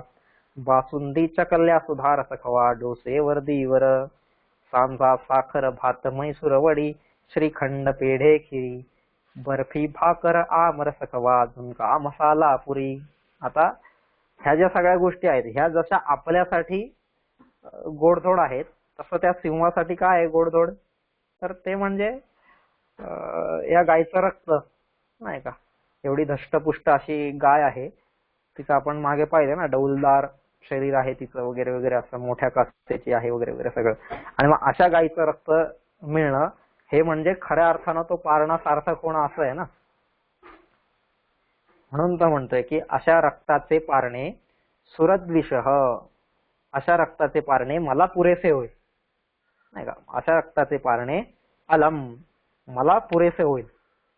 A: बासुंदी चकल्या सुधा रसखवा डोसे वर्दीवर सांजा साखर भात म्हैसूर वडी श्रीखंड पेढे खिरी बर्फी भाकर आमरस खवा झुणका मसाला पुरी. आता ह्या ज्या सगळ्या गोष्टी आहेत ह्या जशा आपल्यासाठी गोडधोड आहेत, तसं त्या सिंहासाठी काय आहे गोडधोड, तर ते म्हणजे या गायचं रक्त नाही का. एवढी धष्टपुष्ट अशी गाय आहे, तिचं आपण मागे पाहिलं ना, डौलदार शरीर आहे तिचं वगैरे वगैरे, असं मोठ्या कास्तेची आहे वगैरे वगैरे सगळं. आणि मग अशा गायीचं रक्त मिळणं हे म्हणजे खऱ्या अर्थानं तो पारणा सार्थक होणं असं आहे ना. म्हणून तो म्हणतोय की अशा रक्ताचे पारणे सुरद्विषः, अशा रक्ताचे पारणे मला पुरेसे होईल नाही का. अशा रक्ताचे पारणे अलम, मला पुरेसे होईल.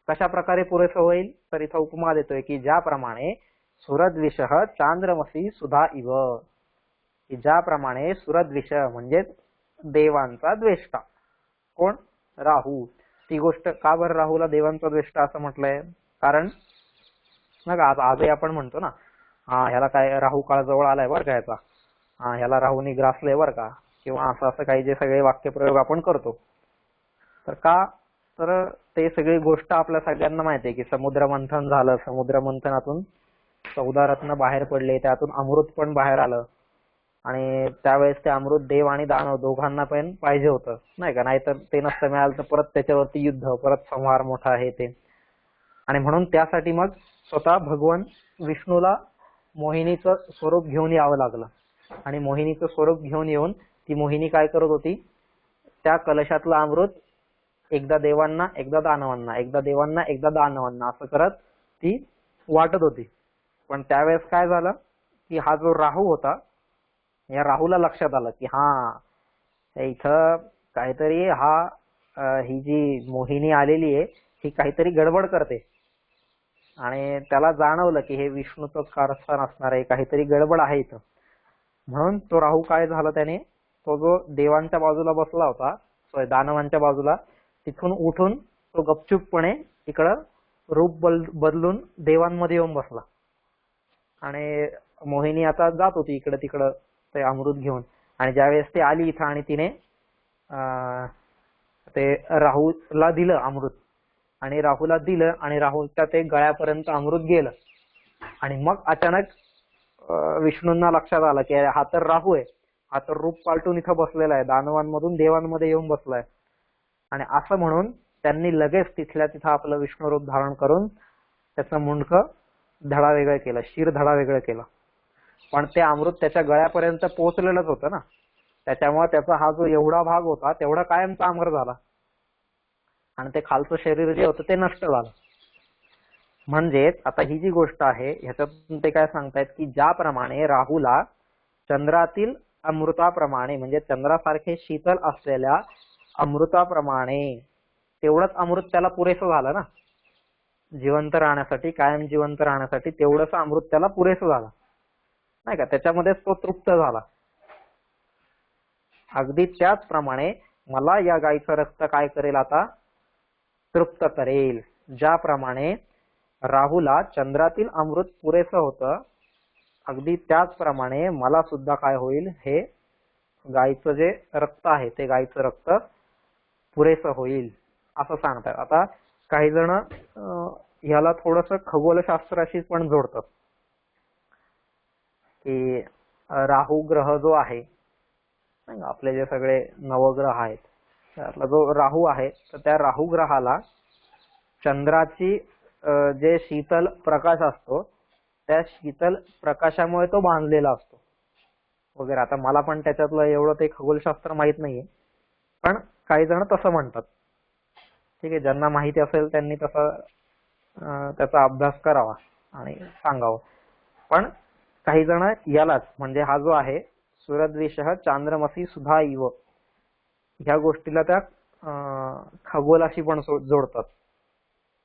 A: कशा प्रकारे पुरेसे होईल, तर इथं उपमा देतोय की ज्याप्रमाणे सुरद्विषः चांद्रमसी सुधा इव, की ज्याप्रमाणे सुरद्विष म्हणजे देवांचा द्वेष्टा, कोण, राहू. ती गोष्ट का बरं राहूला देवांचा द्वेष्टा असं म्हटलंय, कारण ना का आजही आपण म्हणतो ना, हा ह्याला काय राहू काळ जवळ आलाय बरं का ह्याचा, हा ह्याला राहूनी ग्रासले बर का, किंवा असं असं काही जे सगळे वाक्यप्रयोग आपण करतो. तर का, तर ते सगळी गोष्ट आपल्या सगळ्यांना माहिती आहे की समुद्र मंथन झालं, समुद्र मंथनातून 14 रत्न बाहेर पडले, त्यातून अमृत पण बाहेर आलं, आणि त्यावेळेस ते अमृत देव आणि दानव दोघांना पण पाहिजे होतं नाही का, नाहीतर ते नसतं मिळालं तर परत त्याच्यावरती युद्ध, परत संहार मोठा आहे ते. आणि म्हणून त्यासाठी मग स्वतः भगवान विष्णूला मोहिनीचं स्वरूप घेऊन यावं लागलं. आणि मोहिनीचं स्वरूप घेऊन येऊन ती मोहिनी काय करत होती, त्या कलशातलं अमृत एकदा देवांना एकदा दानवांना, एकदा देवांना एकदा दानवांना असं करत ती वाटत होती. पण त्यावेळेस काय झालं की हा जो राहू होता, या राहूला लक्षात आलं की हा इथं काहीतरी ही जी मोहिनी आलेली आहे ही काहीतरी गडबड करते. आणि त्याला जाणवलं की हे विष्णूचं कारस्थान असणार आहे, काहीतरी गडबड आहे इथं. म्हणून तो राहू काय झाला, त्याने तो जो देवांच्या बाजूला बसला होता, दानवांच्या बाजूला, तिथून उठून तो गपचूपपणे इकडं रूप बदलून देवांमध्ये येऊन बसला. आणि मोहिनी आता जात होती इकडं तिकडं ते अमृत घेऊन. आणि ज्यावेळेस ती आली इथं आणि तिने ते राहूला दिलं अमृत, आणि राहूला दिलं आणि राहूच्या ते गळ्यापर्यंत अमृत गेलं. आणि मग अचानक विष्णूंना लक्षात आलं की हा तर राहू आहे, हा तर रूप पालटून इथं बसलेला आहे, दानवांमधून देवांमध्ये येऊन बसलाय. आणि असं म्हणून त्यांनी लगेच तिथल्या तिथं आपलं विष्णू रूप धारण करून त्याचं मुंडकं धडा वेगळं केलं, शिर धडा वेगळं केलं. पण ते अमृत त्याच्या गळ्यापर्यंत पोहोचलेलंच होतं ना, त्याच्यामुळे त्याचा हा जो एवढा भाग होता तेवढा कायमचा अमर झाला, आणि ते खालचं शरीर जे होतं ते नष्ट झालं. म्हणजेच आता ही जी गोष्ट आहे ह्याच्यातून ते काय सांगतायत की ज्याप्रमाणे राहूला चंद्रातील अमृताप्रमाणे, म्हणजे चंद्रासारखे शीतल असलेल्या अमृताप्रमाणे तेवढंच अमृत त्याला पुरेसं झालं ना, जिवंत राहण्यासाठी, कायम जिवंत राहण्यासाठी तेवढंच अमृत त्याला पुरेसं झालं नाही का, त्याच्यामध्येच तो तृप्त झाला. अगदी त्याचप्रमाणे मला या गायीचं रक्त काय करेल, आता तृप्त करेल. ज्याप्रमाणे राहूला चंद्रातील अमृत पुरेसं होतं, अगदी त्याचप्रमाणे मला सुद्धा काय होईल, हे गायीचं जे रक्त आहे ते गायीचं रक्त पुरेसं होईल असं सांगतात. आता काही जण ह्याला थोडंसं खगोलशास्त्राशी पण जोडतात की राहू ग्रह जो आहे, आपले जे सगळे नवग्रह आहेत त्यातला जो राहू आहे, तर त्या राहू ग्रहाला चंद्राची जे शीतल प्रकाश असतो त्या शीतल प्रकाशामुळे तो बांधलेला असतो वगैरे. आता मला पण त्याच्यातलं एवढं ते खगोलशास्त्र माहित नाहीये, पण काही जण तसं म्हणतात. ठीक आहे, ज्यांना माहिती असेल त्यांनी त्याचा अभ्यास करावा आणि सांगावं. पण काही जण यालाच, म्हणजे हा जो आहे सूरद्विषः चांद्रमसी सुधा इव, ह्या गोष्टीला त्या खगोलाशी पण जोडतात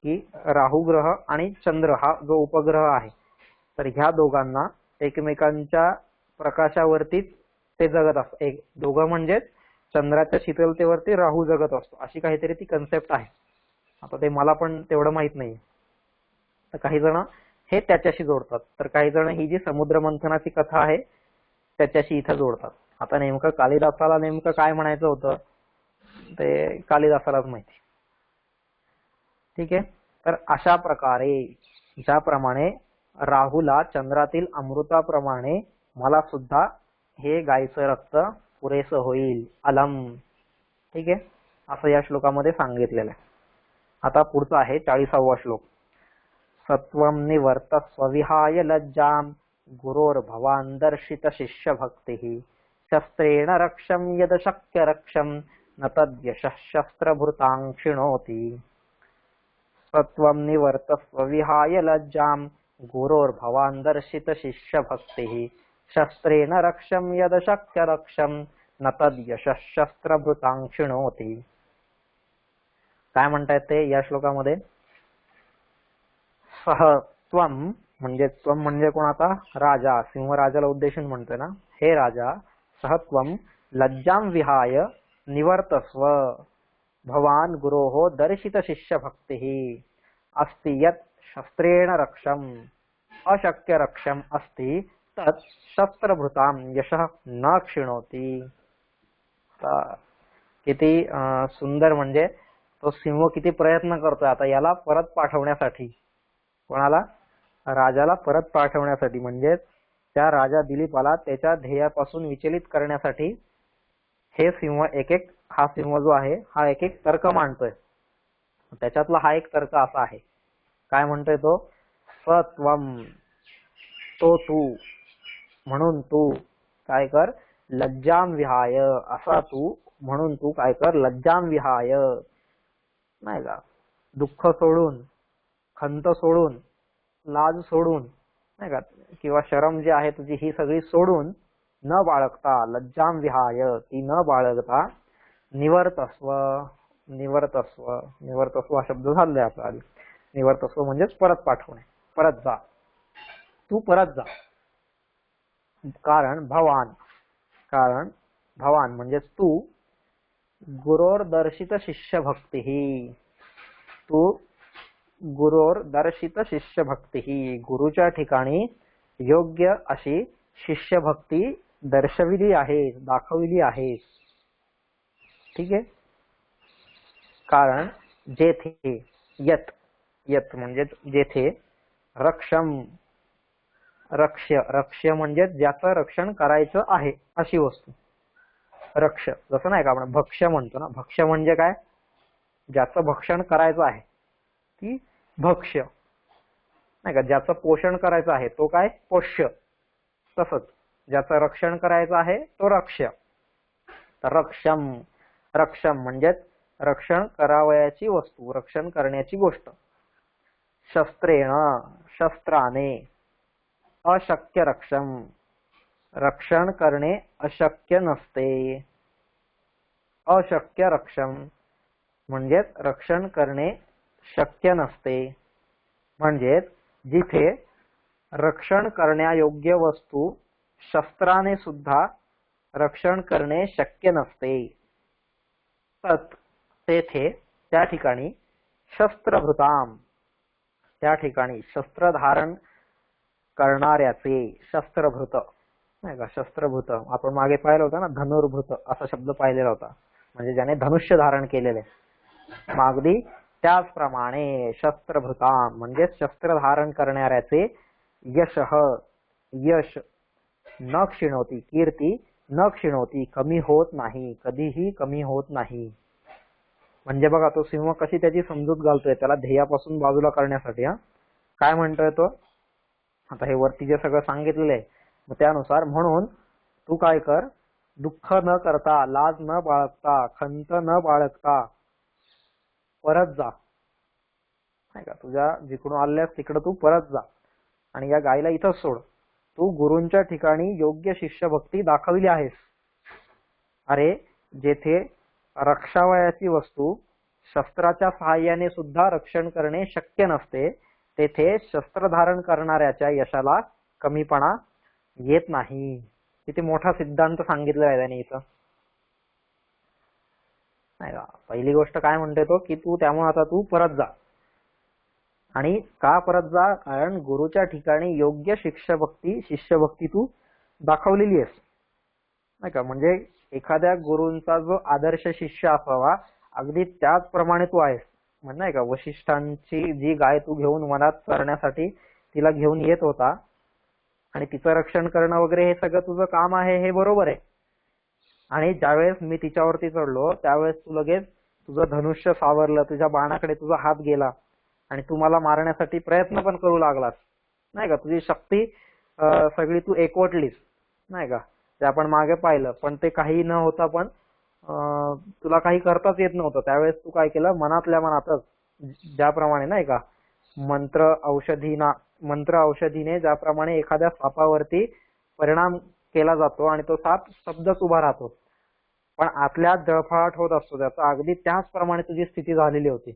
A: की राहू ग्रह आणि चंद्र हा जो उपग्रह आहे, तर ह्या दोघांना एकमेकांच्या प्रकाशावरतीच ते जगत असतात. एक दोघं म्हणजे चंद्राच्या शीतलतेवरती राहू जगत असतो, अशी काहीतरी ती कन्सेप्ट आहे. आता ते मला पण तेवढं माहित नाही. तर काही जण हे त्याच्याशी जोडतात, तर काही जण ही जी समुद्र मंथनाची कथा आहे त्याच्याशी इथं जोडतात. आता नेमकं कालिदासाला नेमकं काय म्हणायचं होतं ते कालिदासालाच माहिती. ठीक आहे, तर अशा प्रकारे ज्याप्रमाणे राहूला चंद्रातील अमृताप्रमाणे मला सुद्धा हे गायीचं रक्त पुरेसं होईल, अलम. ठीक आहे, असं या श्लोकामध्ये सांगितलेलं आहे. आता पुढचा आहे 40वा श्लोक. सत्वं निवर्तस्व विहाय लज्जाम गुरोर्भवान् दर्शित शिष्य भक्तिः शस्त्रेण रक्षं यद शक्य रक्षं न तद्यशः शस्त्रभृतां क्षिणोति. सत्वं निवर्तस्व विहाय लज्जां गुरोर्भवान् दर्शित शिष्य भक्तिः शस्त्रेण रक्षं यद शक्य रक्षं न तद्यशः शस्त्रभृतां क्षिणोति. काय म्हणतायत ते या श्लोकामध्ये? सह त्वम, म्हणजे त्वम म्हणजे कोण, आता राजा, सिंहराजाला उद्देशून म्हणतोय ना, हे राजा, सह त्वम लज्जां विहाय निवर्तस्व भवान गुरोः दर्शित शिष्य भक्तिः अस्ति यत् शस्त्रेण रक्षम् अशक्य रक्षम् अस्ति तत् शस्त्रभृताम यशः न क्षिणोती. किती सुंदर, म्हणजे तो सिंह किती प्रयत्न करतोय आता याला परत पाठवण्यासाठी. कोणाला? राजाला परत पाठवण्यासाठी, म्हणजे त्या राजा दिलीपाला त्याच्या ध्येयापासून विचलित करण्यासाठी हे सिंह हा सिंह जो आहे हा एक एक तर्क मांडतोय. त्याच्यातला हा एक तर्क असा आहे, काय म्हणतोय तो? सत्वम, तो तू, म्हणून तू काय कर, लज्जाम विहाय, असा तू म्हणून तू काय कर, लज्जाम विहाय, नाही का, दुःख सोडून, खंत सोडून, लाज सोडून, नाही का, किंवा शरम जी आहे तुझी ही सगळी सोडून, न बाळगता, लज्जाम विहाय, ती न बाळगता, निवर्तस्व, निवर्तस्व, निवर्तस्व हा शब्द झालाय आपला. निवर्तस्व म्हणजेच परत पाठवणे, परत जा, तू परत जा. कारण भवान म्हणजेच तू, गुरोर दर्शित शिष्य भक्ती ही, तू गुरोर दर्शित शिष्य भक्ती ही, गुरुच्या ठिकाणी योग्य अशी शिष्यभक्ती दर्शविली आहे, दाखविली आहे. ठीक आहे. कारण जेथे, यत, यत म्हणजे जेथे, रक्षम, रक्ष्य म्हणजे ज्याचं रक्षण करायचं आहे अशी वस्तू. रक्ष, जसं नाही का आपण भक्ष्य म्हणतो ना, भक्ष्य म्हणजे काय? ज्याचं भक्षण करायचं आहे ती भक्ष्य, नाही का. ज्याचं पोषण करायचं आहे तो काय? पोष्य. तसंच ज्याचं रक्षण करायचं आहे तो रक्ष्य. तर रक्षम म्हणजेच रक्षण करावयाची वस्तू, रक्षण करण्याची गोष्ट. शस्त्रेण, शस्त्राने, अशक्य रक्षम, रक्षण करणे अशक्य नसते. अशक्य रक्षम म्हणजेच रक्षण करणे शक्य नसते. म्हणजेच जिथे रक्षण करण्यायोग्य वस्तू शस्त्राने सुद्धा रक्षण करणे शक्य नसते, तत्, तेथे, त्या ठिकाणी, शस्त्रभृताम, त्या ठिकाणी शस्त्र धारण करणाऱ्याचे, शस्त्रभृत, नाही का, शस्त्रभूत आपण मागे पाहिलं होतं ना, धनुर्भूत असा शब्द पाहिलेला होता, म्हणजे ज्याने धनुष्य धारण केलेले. मागदी त्याचप्रमाणे शस्त्रभृताम म्हणजे शस्त्र धारण करणाऱ्याचे यशः, यश, न क्षीणोती, कीर्ती न क्षीणोती, कमी होत नाही, कधीही कमी होत नाही. म्हणजे बघा तो सिंह कशी त्याची समजूत घालतोय त्याला ध्येयापासून बाजूला करण्यासाठी. काय म्हणतोय तो? आता हे वरती जे सगळं सांगितलेलं आहे मग त्यानुसार, म्हणून तू काय कर, दुःख न करता, लाज न बाळगता, खंत न बाळगता परत जा, नाही का. तुझ्या जिकडून आल्यास तिकडे तू परत जा आणि या गायीला इथंच सोड. तू गुरूंच्या ठिकाणी योग्य शिष्यभक्ती दाखविली आहेस. अरे जेथे रक्षावयाची वस्तू शस्त्राच्या सहाय्याने सुद्धा रक्षण करणे शक्य नसते, तेथे शस्त्र धारण करणाऱ्याच्या यशाला कमीपणा येत नाही. किती मोठा सिद्धांत सांगितला आहे त्याने इथं, नाही का. पहिली गोष्ट काय म्हणते तो, की तू त्यामुळे आता तू परत जा. आणि का परत जा? कारण गुरुच्या ठिकाणी योग्य शिष्यभक्ती तू दाखवलेली आहेस, नाही का. म्हणजे एखाद्या गुरूंचा जो आदर्श शिष्य असावा अगदी त्याचप्रमाणे तू आहेस, म्हणजे नाही का. वशिष्ठांची जी गाय तू घेऊन वनात चरण्यासाठी तिला घेऊन येत होता आणि तिचं रक्षण करणं वगैरे हे सगळं तुझं काम आहे, हे बरोबर आहे. आणि ज्यावेळेस मी तिच्यावरती चढलो त्यावेळेस तू लगेच तुझं धनुष्य सावरलं, तुझ्या बाणाकडे तुझा हात गेला आणि तू मला मारण्यासाठी प्रयत्न पण करू लागलास, नाही का. तुझी शक्ती सगळी तू एकवटलीस, नाही का. ते आपण मागे पाहिलं. पण ते काही न होता पण तुला काही करताच येत नव्हतं. त्यावेळेस तू काय केलं, मनातल्या मनातच ज्याप्रमाणे, नाही का, मंत्र औषधीने ज्याप्रमाणे एखाद्या सापावरती परिणाम केला जातो आणि तो साप शब्दच उभा राहतो, पण आतल्यात जळफळाट होत असतो त्याचा, अगदी त्याचप्रमाणे तुझी स्थिती झालेली होती.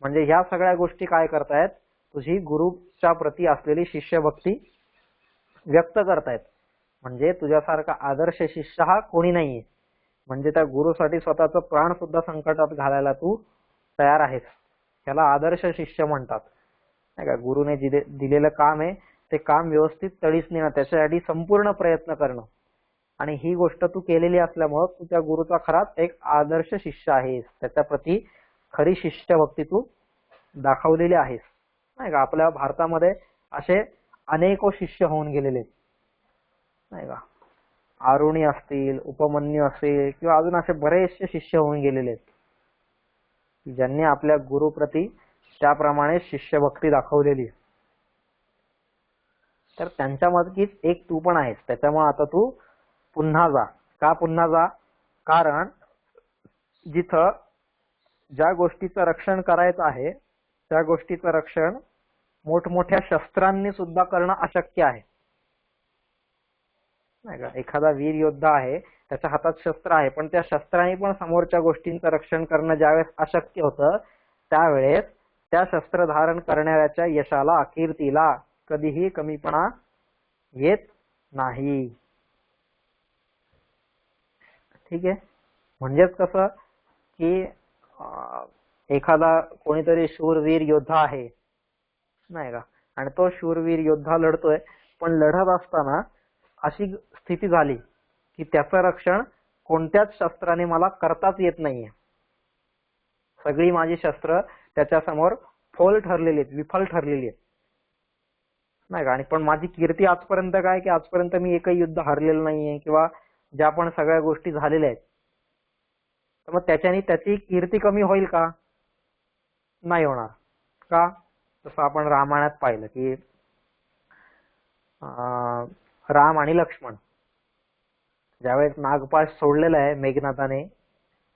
A: म्हणजे ह्या सगळ्या गोष्टी काय करतायत, तुझी गुरुच्या प्रती असलेली शिष्यभक्ती व्यक्त करतायत. म्हणजे तुझ्यासारखा आदर्श शिष्य हा कोणी नाहीये. म्हणजे त्या गुरुसाठी स्वतःचं प्राण सुद्धा संकटात घालायला तू तयार आहेस. त्याला आदर्श शिष्य म्हणतात, नाही का. गुरुने दिलेलं काम आहे ते काम व्यवस्थित तडीस नेणं, त्याच्यासाठी संपूर्ण प्रयत्न करणं. आणि ही गोष्ट तू केलेली असल्यामुळं तू त्या गुरुचा खराच एक आदर्श शिष्य आहेस, त्याच्या प्रती खरी शिष्यभक्ती तू दाखवलेली आहेस. नाही का, आपल्या भारतामध्ये असे अनेको शिष्य होऊन गेलेले नाही का, आरुणी असतील, उपमन्यू असतील किंवा अजून असे बरेचसे शिष्य होऊन गेलेले आहेत ज्यांनी आपल्या गुरुप्रती त्याप्रमाणे शिष्यभक्ती दाखवलेली. तर त्यांच्यामध्येच एक तू पण आहेस. त्याच्यामुळे आता तू पुन्हा जा. का पुन्हा जा? कारण जिथं ज्या गोष्टीचं रक्षण करायचं आहे त्या गोष्टीचं रक्षण मोठमोठ्या शस्त्रांनी सुद्धा करणं अशक्य आहे. नाही का, एखादा वीर योद्धा आहे, त्याच्या हातात शस्त्र आहे, पण त्या शस्त्राने पण समोरच्या गोष्टींचं रक्षण करणं ज्यावेळेस अशक्य होतं त्यावेळेस त्या शस्त्र धारण करणाऱ्याच्या यशाला, कीर्तीला कधीही कमीपणा येत नाही. ठीक आहे. म्हणजेच कसं की एखादा कोणीतरी शूरवीर योद्धा आहे नाही का, आणि तो शूरवीर योद्धा लढतोय, पण लढत असताना अशी स्थिती झाली की त्याचं रक्षण कोणत्याच शस्त्राने मला करताच येत नाहीये. सगळी माझी शस्त्र त्याच्या समोर फोल ठरलेली आहेत, विफल ठरलेली आहेत नाही का. आणि पण माझी कीर्ती आजपर्यंत काय की आजपर्यंत मी एकही युद्ध हरलेलं नाहीये किंवा ज्या पण सगळ्या गोष्टी झालेल्या आहेत. तर मग त्याच्याने त्याची कीर्ती कमी होईल का? नाही होणार. का? जसं आपण रामायणात पाहिलं की राम आणि लक्ष्मण ज्यावेळेस नागपाश सोडलेला आहे मेघनाथाने,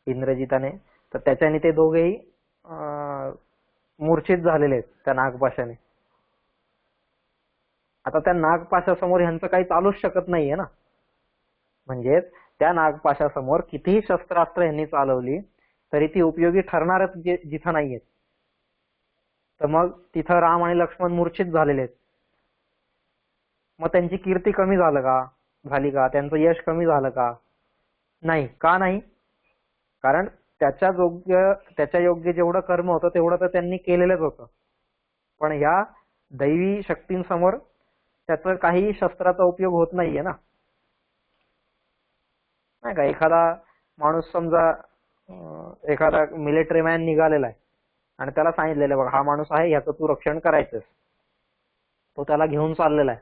A: इंद्रजिताने, तर त्याच्याने ते दोघेही मूर्छित झालेले आहेत त्या नागपाशाने. आता त्या नागपाशासमोर ह्यांचं काही चालूच शकत नाहीये ना. म्हणजेच त्या नागपाशासमोर कितीही शस्त्रास्त्र यांनी चालवली तरी ती उपयोगी ठरणारच जिथं नाहीयेत. तर मग तिथं राम आणि लक्ष्मण मूर्छित झालेले आहेत. मग त्यांची कीर्ती कमी झाली का? त्यांचं यश कमी झालं का? नाही. का नाही? कारण त्याच्या योग्य जेवढं कर्म होतं तेवढं तर त्यांनी केलेलंच होतं. पण ह्या दैवी शक्तींसमोर त्याचा काही शस्त्राचा उपयोग होत नाहीये ना. नाही का, एखादा माणूस समजा एखादा मिलिटरी मॅन निघालेला आहे आणि त्याला सांगितलेलं बघा हा माणूस आहे, ह्याचं तू रक्षण करायचंस, तो त्याला घेऊन चाललेला आहे.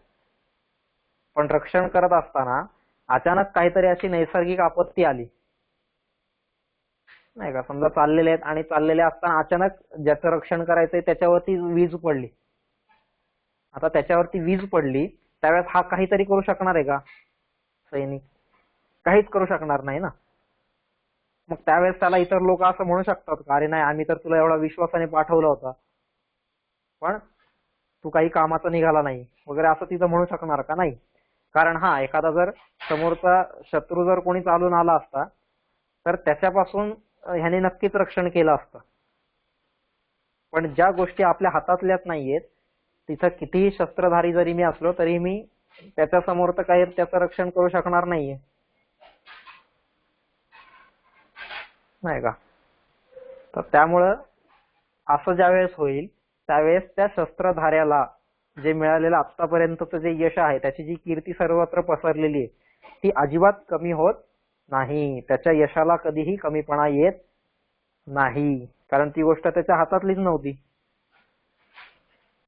A: पण रक्षण करत असताना अचानक काहीतरी अशी नैसर्गिक आपत्ती आली नाही का. समजा चाललेले आहेत आणि चाललेले असताना अचानक ज्याचं रक्षण करायचंय त्याच्यावरती वीज पडली. आता त्याच्यावरती वीज पडली त्यावेळेस हा काहीतरी करू शकणार आहे का? सैनिक काहीच करू शकणार नाही ना. मग त्यावेळेस त्याला इतर लोक असं म्हणू शकतात का, अरे नाही आम्ही तर तुला एवढा विश्वासाने पाठवला होता पण तू काही कामाचा निघाला नाही वगैरे, असं तिथं म्हणू शकणार का? नाही. कारण एखादा जर समोरचा शत्रू जर कोणी चालून आला असता तर त्याच्यापासून ह्याने नक्कीच रक्षण केलं असतं. पण ज्या गोष्टी आपल्या हातातल्याच नाहीयेत तिथं कितीही शस्त्रधारी जरी मी असलो तरी मी त्याच्या समोर तर काही त्याचं रक्षण करू शकणार नाहीये नाही का. तर त्यामुळं असं ज्यावेळेस होईल त्यावेळेस त्या शस्त्रधाऱ्याला जे मिळालेलं आतापर्यंतचं जे यश आहे, त्याची जी कीर्ती सर्वत्र पसरलेली आहे ती अजिबात कमी होत नाही. त्याच्या यशाला कधीही कमीपणा येत नाही. कारण ती गोष्ट त्याच्या हातातलीच नव्हती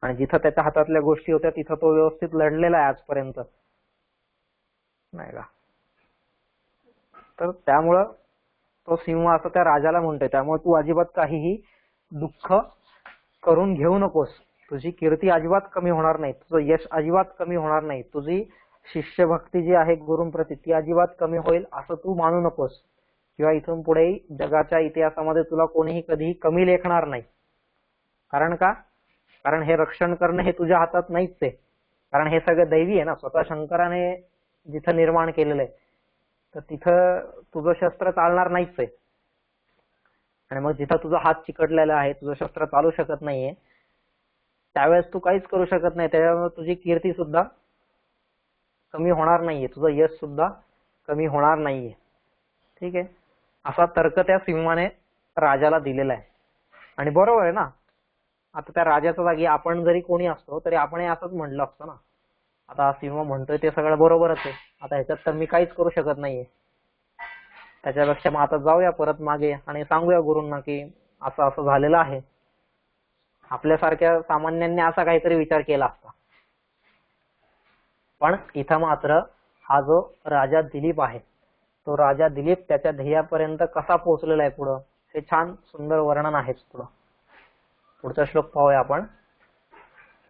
A: आणि जिथं त्याच्या हातातल्या गोष्टी होत्या तिथं तो व्यवस्थित लढलेला आहे आजपर्यंत नाही का. तर त्यामुळं तो सिंह असं त्या राजाला म्हणतोय. त्यामुळे तू अजिबात काहीही दुःख करून घेऊ नकोस. तुझी कीर्ती अजिबात कमी होणार नाही, तुझं यश अजिबात कमी होणार नाही, तुझी शिष्यभक्ती जी आहे गुरूंप्रती ती अजिबात कमी होईल असं तू मानू नकोस. किंवा इथून पुढे जगाच्या इतिहासामध्ये तुला कोणीही कधीही कमी लेखणार नाही. कारण का? कारण हे रक्षण करणं हे तुझ्या हातात नाहीच आहे. कारण हे सगळं दैवी आहे ना. स्वतः शंकराने जिथं निर्माण केलेलं आहे तर तिथं तुझं शस्त्र चालणार नाहीच आहे. आणि मग जिथं तुझा हात चिकटलेला आहे, तुझं शस्त्र चालू शकत नाहीये, त्यावेळेस तू काहीच करू शकत नाही. त्याच्यामुळे तुझी कीर्ती सुद्धा कमी होणार नाहीये, तुझं यश सुद्धा कमी होणार नाहीये. ठीक आहे. असा तर्क त्या सिंहाने राजाला दिलेला आहे. आणि बरोबर आहे ना. आता त्या राजाच्या जागी आपण जरी कोणी असतो तरी आपण असंच म्हटलं असतं ना आता सिंह म्हणतोय ते सगळं बरोबरच आहे. आता ह्याच्यात तर मी काहीच करू शकत नाहीये. त्याच्यापेक्षा मग आता जाऊया परत मागे आणि सांगूया गुरूंना की असं असं झालेलं आहे. आपल्यासारख्या सामान्यांनी असा काहीतरी विचार केला असता. पण इथं मात्र हा जो राजा दिलीप आहे, तो राजा दिलीप त्याच्या ध्येयापर्यंत कसा पोहोचलेला आहे पुढं, हे छान सुंदर वर्णन आहेच पुढं. पुढचा श्लोक पाहूया आपण.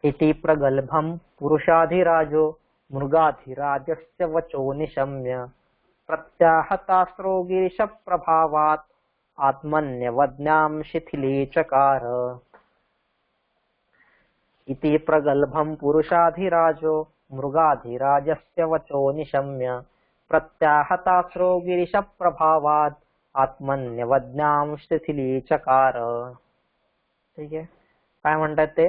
A: इति प्रगल्भम पुरुषाधिराजो मृगाधिराजस्य वचो निशम्य प्रत्याहतास्त्रो गिरीश प्रभावात आत्मन्यवज्ञां शिथिलीचकार. इति प्रगल्भम पुरुषाधिराजो मृगाधिराजस्य वचो निशम्य प्रत्याहतास्त्रो गिरीश प्रभावात आत्मन्यवज्ञां शिथिलीचकार. ठीक आहे, काय म्हणतात ते?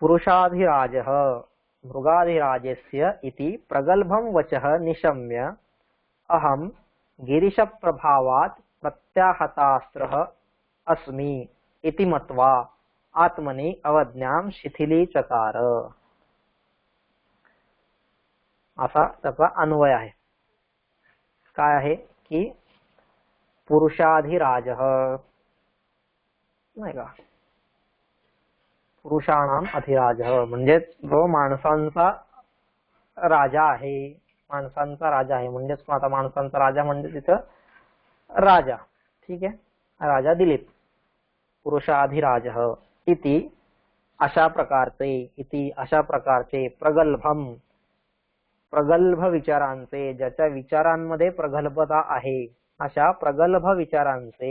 A: पुरुषाधिराजः मृगाधिराजस्य इति प्रगल्भं वचः निशम्य अहं गिरीशप्रभावात् प्रत्याहतास्त्रः अस्मि इति मत्वा आत्मनि अवज्ञां शिथिलीचकार. असा त्याचा अन्वय आहे. काय आहे की पुरुषाधिराजः नाही का, पुरुषाणाम अधिराजः म्हणजे जो माणसांचा राजा आहे, माणसांचा राजा आहे. म्हणजेच आता माणसांचा राजा म्हणजे तिथं राजा. ठीक आहे, राजा दिलीप. पुरुषाधिराजः इति अशा प्रकारचे, इति अशा प्रकारचे, प्रगल्भम प्रगल्भ विचारांचे, ज्याच्या विचारांमध्ये प्रगल्भता आहे, अशा प्रगल्भ विचारांचे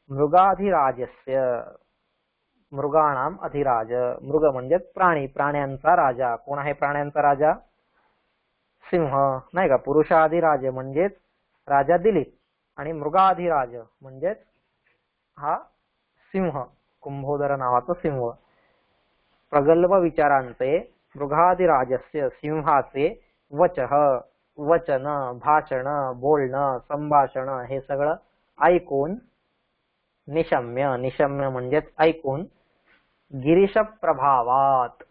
A: मृगाधिराजस्य, मृगाणाम अधिराज, मृग म्हणजे प्राणी, प्राण्यांचा राजा. कोण आहे प्राण्यांचा राजा? सिंह नाही का. पुरुषाधिराज म्हणजेच राजा दिलीप आणि मृगाधिराज म्हणजेच हा सिंह, कुंभोदर नावाचा सिंह. प्रगल्भ विचारांचे मृगाधिराजस्य, सिंहाचे वचः, वचन, भाषण, बोलणं, संभाषण हे सगळं ऐकून, निशम्य, निशम्य म्हणजेच ऐकून, गिरीश प्रभावात,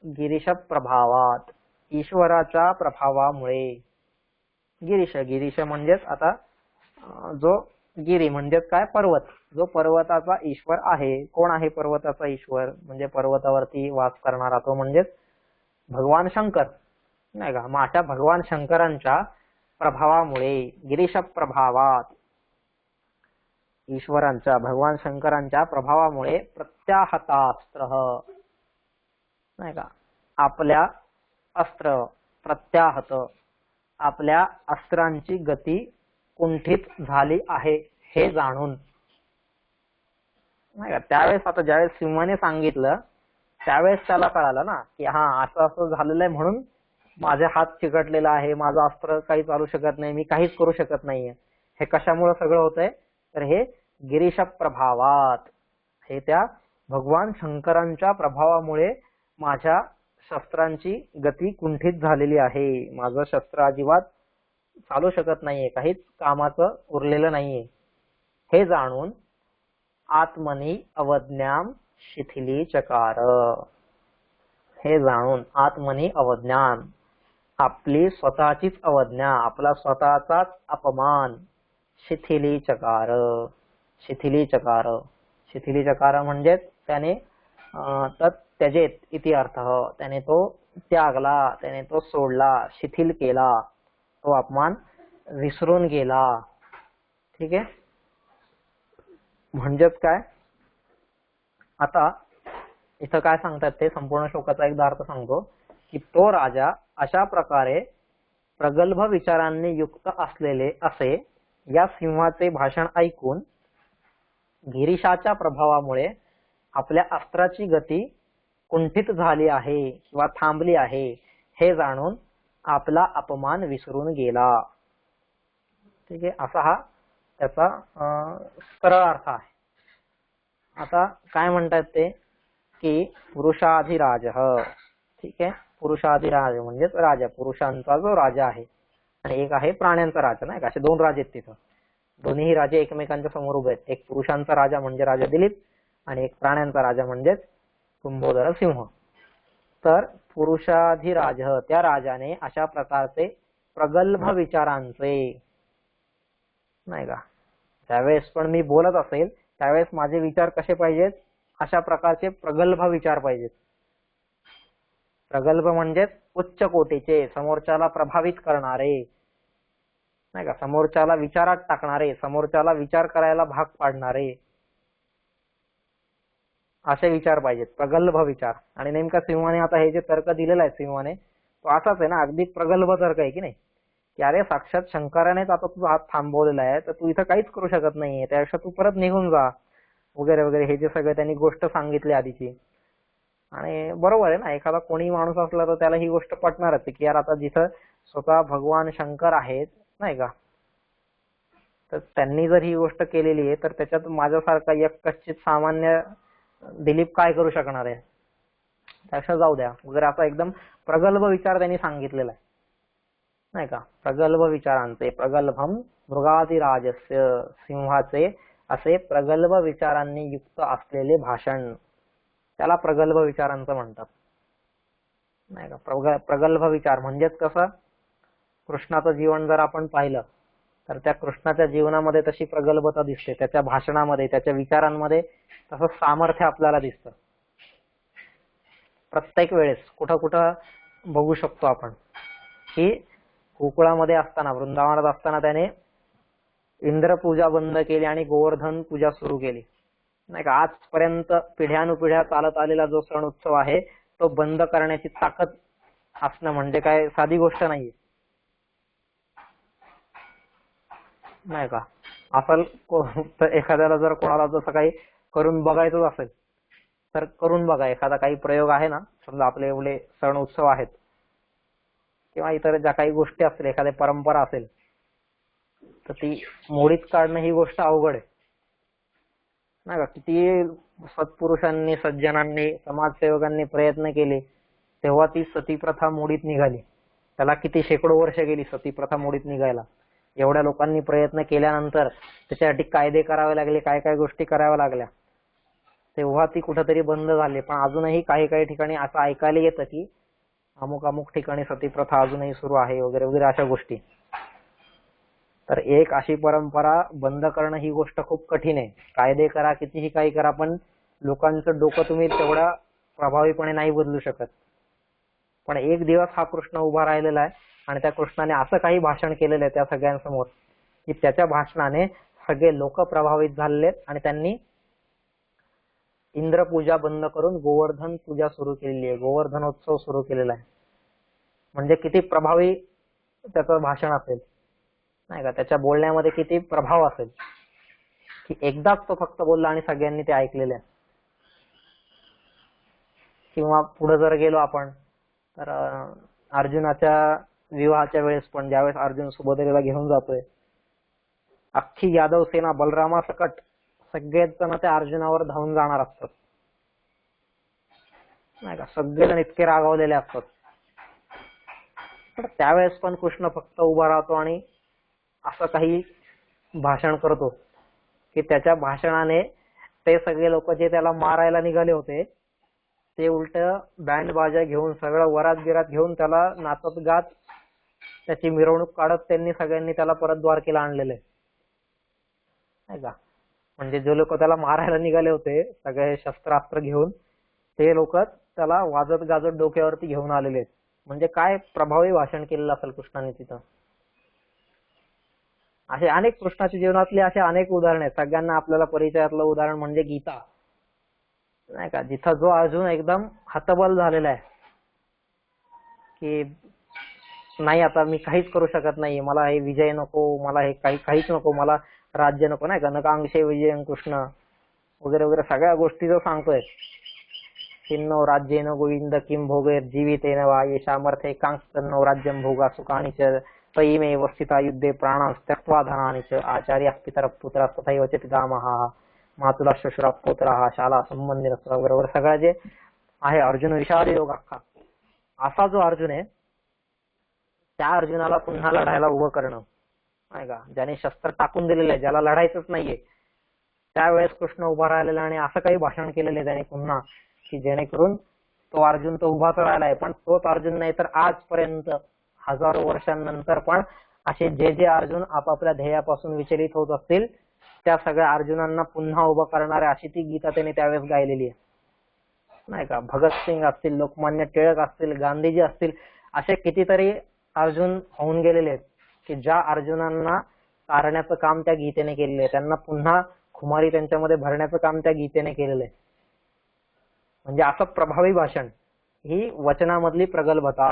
A: गिरीश प्रभावात ईश्वराच्या प्रभावामुळे. गिरीश, गिरीश म्हणजेच आता जो गिरी म्हणजेच काय, पर्वत. जो पर्वताचा ईश्वर आहे. कोण आहे पर्वताचा ईश्वर? म्हणजे पर्वतावरती वास करणारा तो म्हणजेच भगवान शंकर नाही का. मग अशा भगवान शंकरांच्या प्रभावामुळे, गिरीश प्रभावात, ईश्वरांच्या, भगवान शंकरांच्या प्रभावामुळे प्रत्याहतास्त्र नाही का, आपल्या अस्त्र, प्रत्याहत आपल्या अस्त्रांची गती कुंठित झाली आहे हे जाणून नाही का. त्यावेळेस आता ज्यावेळेस सिंहाने सांगितलं त्यावेळेस त्याला कळालं ना की हा असं असं झालेलं आहे, म्हणून माझा हात चिकटलेला आहे, माझं अस्त्र काही चालू शकत नाही, मी काहीच करू शकत नाहीये. हे कशामुळे सगळं होतंय? तर हे गिरीश प्रभावात, हे त्या भगवान शंकरांच्या प्रभावामुळे माझ्या शस्त्रांची गती कुंठित झालेली आहे. माझं शस्त्र अजिबात चालू शकत नाहीये, काहीच कामाचं उरलेलं नाहीये. हे जाणून आत्मनी अवज्ञाम शिथिलीचकार. हे जाणून आत्मनी अवज्ञान, आपली स्वतःचीच अवज्ञा, आपला स्वतःचाच अपमान, शिथिलीचकार, शिथिलीचकार. शिथिलीचकार म्हणजे त्याने त्यजेत इति अर्थ, त्याने तो त्यागला, त्याने तो सोडला, शिथिल केला, तो अपमान विसरून गेला. ठीक आहे, म्हणजेच काय, आता इथं काय सांगतात ते संपूर्ण श्लोकाचा एकदा अर्थ सांगतो की तो राजा अशा प्रकारे प्रगल्भ विचारांनी युक्त असलेले असे या सिंहाचे भाषण ऐकून गिरीशाच्या प्रभावामुळे आपल्या अस्त्राची गती कुंठित झाली आहे किंवा थांबली आहे हे जाणून आपला अपमान विसरून गेला. ठीक आहे, असा हा त्याचा सरळ अर्थ आहे. आता काय म्हणतात ते की पुरुषाधिराज, ठीक आहे, पुरुषाधिराज म्हणजेच राजा, पुरुषांचा जो राजा आहे, आणि एक आहे प्राण्यांचा राजा नाही का. असे दोन राजे आहेत तिथं. दोन्ही राजे एकमेकांच्या समोर उभे आहेत. एक पुरुषांचा राजा म्हणजे राजा दिलीप आणि एक प्राण्यांचा राजा म्हणजेच कुंभोदर सिंह. तर पुरुषाधिराज त्या राजाने अशा प्रकारचे प्रगल्भ विचारांचे, नाही का, त्यावेळेस पण मी बोलत असेल त्यावेळेस माझे विचार कसे पाहिजेत, अशा प्रकारचे प्रगल्भ विचार पाहिजेत. प्रगल्भ म्हणजेच उच्च कोटीचे, समोरच्याला प्रभावित करणारे, नाही का, समोरच्याला विचारात टाकणारे, समोरच्याला विचार करायला भाग पाडणारे असे विचार पाहिजेत, प्रगल्भ विचार. आणि नेमका सिंहाने आता हे जे तर्क दिलेला आहे सिंहाने, तो असाच आहे ना, अगदी प्रगल्भ तर्क आहे की नाही, की अरे साक्षात शंकरानेच आता तुझा हात थांबवलेला आहे, तर तू इथं काहीच करू शकत नाहीये, त्यापेक्षा तू परत निघून जा वगैरे वगैरे, हे जे सगळे त्यांनी गोष्ट सांगितली आधीची. आणि बरोबर आहे ना, एखादा कोणी माणूस असला तर त्याला ही गोष्ट पटणारच आहे की यार आता जिथं स्वतः भगवान शंकर आहेत, नाही का, तर त्यांनी जर ही गोष्ट केलेली आहे तर त्याच्यात माझ्यासारखा एक कच्चित सामान्य दिलीप काय करू शकणार आहे, त्यापेक्षा जाऊ द्या वगैरे, असा एकदम प्रगल्भ विचार त्यांनी सांगितलेला आहे, नाही का. प्रगल्भ विचारांचे, प्रगल्भम मृगाधिराजस्य, सिंहाचे असे प्रगल्भ विचारांनी युक्त असलेले भाषण, त्याला प्रगल्भ विचारांचं म्हणतात, नाही का. प्रगल्भ विचार म्हणजेच कसं, कृष्णाचं जीवन जर आपण पाहिलं तर त्या कृष्णाच्या जीवनामध्ये तशी प्रगल्भता दिसते, त्याच्या भाषणामध्ये, त्याच्या विचारांमध्ये तसं सामर्थ्य आपल्याला दिसतं. प्रत्येक वेळेस कुठं कुठं बघू शकतो आपण की गोकुळामध्ये असताना, वृंदावनात असताना त्याने इंद्रपूजा बंद केली आणि गोवर्धन पूजा सुरू केली, नाही का. आजपर्यंत पिढ्यानुपिढ्या चालत आलेला जो सण उत्सव आहे तो बंद करण्याची ताकद असणं म्हणजे काय साधी गोष्ट नाहीये, नाही का. असं एखाद्याला जर कोणाला जसं काही करून बघायचं असेल तर करून बघा, एखादा काही प्रयोग आहे ना, समजा आपले एवढे सण उत्सव आहेत किंवा इतर ज्या काही गोष्टी असतील, एखादी परंपरा असेल, तर ती मोडीत काढणं ही गोष्ट अवघड आहे, नाही का. किती सत्पुरुषांनी, सज्जनांनी, समाजसेवकांनी प्रयत्न केले तेव्हा ती सतीप्रथा मोडीत निघाली. त्याला किती शेकडो वर्ष गेली सतीप्रथा मोडीत निघायला. एवढ्या लोकांनी प्रयत्न केल्यानंतर त्याच्यासाठी कायदे करावे लागले, काय काय गोष्टी कराव्या लागल्या, तेव्हा ती कुठंतरी बंद झाली. पण अजूनही काही काही ठिकाणी असं ऐकायला येतं की अमुक अमुक ठिकाणी सतीप्रथा अजूनही सुरू आहे वगैरे वगैरे अशा गोष्टी. तर एक अशी परंपरा बंद करणं ही गोष्ट खूप कठीण आहे. कायदे करा, कितीही काही करा, पण लोकांचं डोकं तुम्ही तेवढ्या प्रभावीपणे नाही बदलू शकत. पण एक दिवस हा कृष्ण उभा राहिलेला आहे आणि त्या कृष्णाने असं काही भाषण केलेलं आहे त्या सगळ्यांसमोर की त्याच्या भाषणाने सगळे लोक प्रभावित झालेले आणि त्यांनी इंद्रपूजा बंद करून गोवर्धन पूजा सुरू केलेली आहे, गोवर्धनोत्सव सुरू केलेला आहे. म्हणजे किती प्रभावी त्याचं भाषण असेल, नाही का, त्याच्या बोलण्यामध्ये किती प्रभाव असेल की एकदाच तो फक्त बोलला आणि सगळ्यांनी ते ऐकलेले आहे. किंवा पुढे जर गेलो आपण तर अर्जुनाच्या विवाहाच्या वेळेस पण ज्यावेळेस अर्जुन सुभद्रेला घेऊन जातोय, अख्खी यादव सेना बलरामासकट सगळेच जण त्या अर्जुनावर धावून जाणार असतात, नाही का, सगळेजण इतके रागावलेले असतात. तर त्यावेळेस पण कृष्ण फक्त उभा राहतो आणि असं काही भाषण करतो की त्याच्या भाषणाने ते सगळे लोक जे त्याला मारायला निघाले होते ते उलट बँड बाजा घेऊन, सगळं वरात बिरात घेऊन त्याला नाचत गात त्याची मिरवणूक काढत त्यांनी सगळ्यांनी त्याला परत द्वारकेला आणलेलं आहे, नाही का. म्हणजे जे लोक त्याला मारायला निघाले होते सगळे शस्त्रास्त्र घेऊन, ते लोक त्याला वाजत गाजत डोक्यावरती घेऊन आलेले आहेत. म्हणजे काय प्रभावी भाषण केलेलं असेल कृष्णाने तिथं. असे अनेक कृष्णाच्या जीवनातले असे अनेक उदाहरण आहेत. सगळ्यांना आपल्याला परिचयातलं उदाहरण म्हणजे गीता, नाही का, जिथं जो अर्जुन एकदम हतबल झालेला आहे की नाही आता मी काहीच करू शकत नाही, मला हे विजय नको, मला हे काहीच नको, मला राज्य नको, नाही का, नकांक्षे विजयं कृष्ण वगैरे वगैरे सगळ्या गोष्टी जो सांगतोय, किन्नो राज्येन गोविंद किम भोगैर जीवितेन वा ये सामर्थ्ये कांक्षन्नो राज्यं भोगा सुखानि च तयीमेव स्थिता युद्धे प्राणांस त्यक्त्वा धनानि च आचार्याः पितरः पुत्राः तथैव च पितामहाः मातुला श्वशुरा पुत्राः शाला संबंधी वगैरे सगळं जे आहे अर्जुन विषाद योग अख्खा, असा जो अर्जुन आहे त्या अर्जुनाला पुन्हा लढायला उभं करणं, नाही का, ज्याने शस्त्र टाकून दिलेलं आहे, ज्याला लढायचंच नाहीये, त्यावेळेस कृष्ण उभा राहिलेला आणि असं काही भाषण केलेलं आहे त्याने पुन्हा की जेणेकरून तो अर्जुन तो उभाच राहिलाय, पण तोच अर्जुन नाही तर आजपर्यंत हजारो वर्षांनंतर पण असे जे जे अर्जुन आपापल्या ध्येयापासून विचलित होत असतील त्या सगळ्या अर्जुनांना पुन्हा उभं करणारे अशी ती गीता त्याने त्यावेळेस गायलेली आहे, नाही का. भगतसिंग असतील, लोकमान्य टिळक असतील, गांधीजी असतील, असे कितीतरी अर्जुन होऊन गेलेले आहेत की ज्या अर्जुनांना तारण्याचं काम त्या गीतेने केलेलं आहे, त्यांना पुन्हा खुमारी त्यांच्यामध्ये भरण्याचं काम त्या गीतेने केलेलं आहे. म्हणजे असं प्रभावी भाषण, ही वचनामधली प्रगल्भता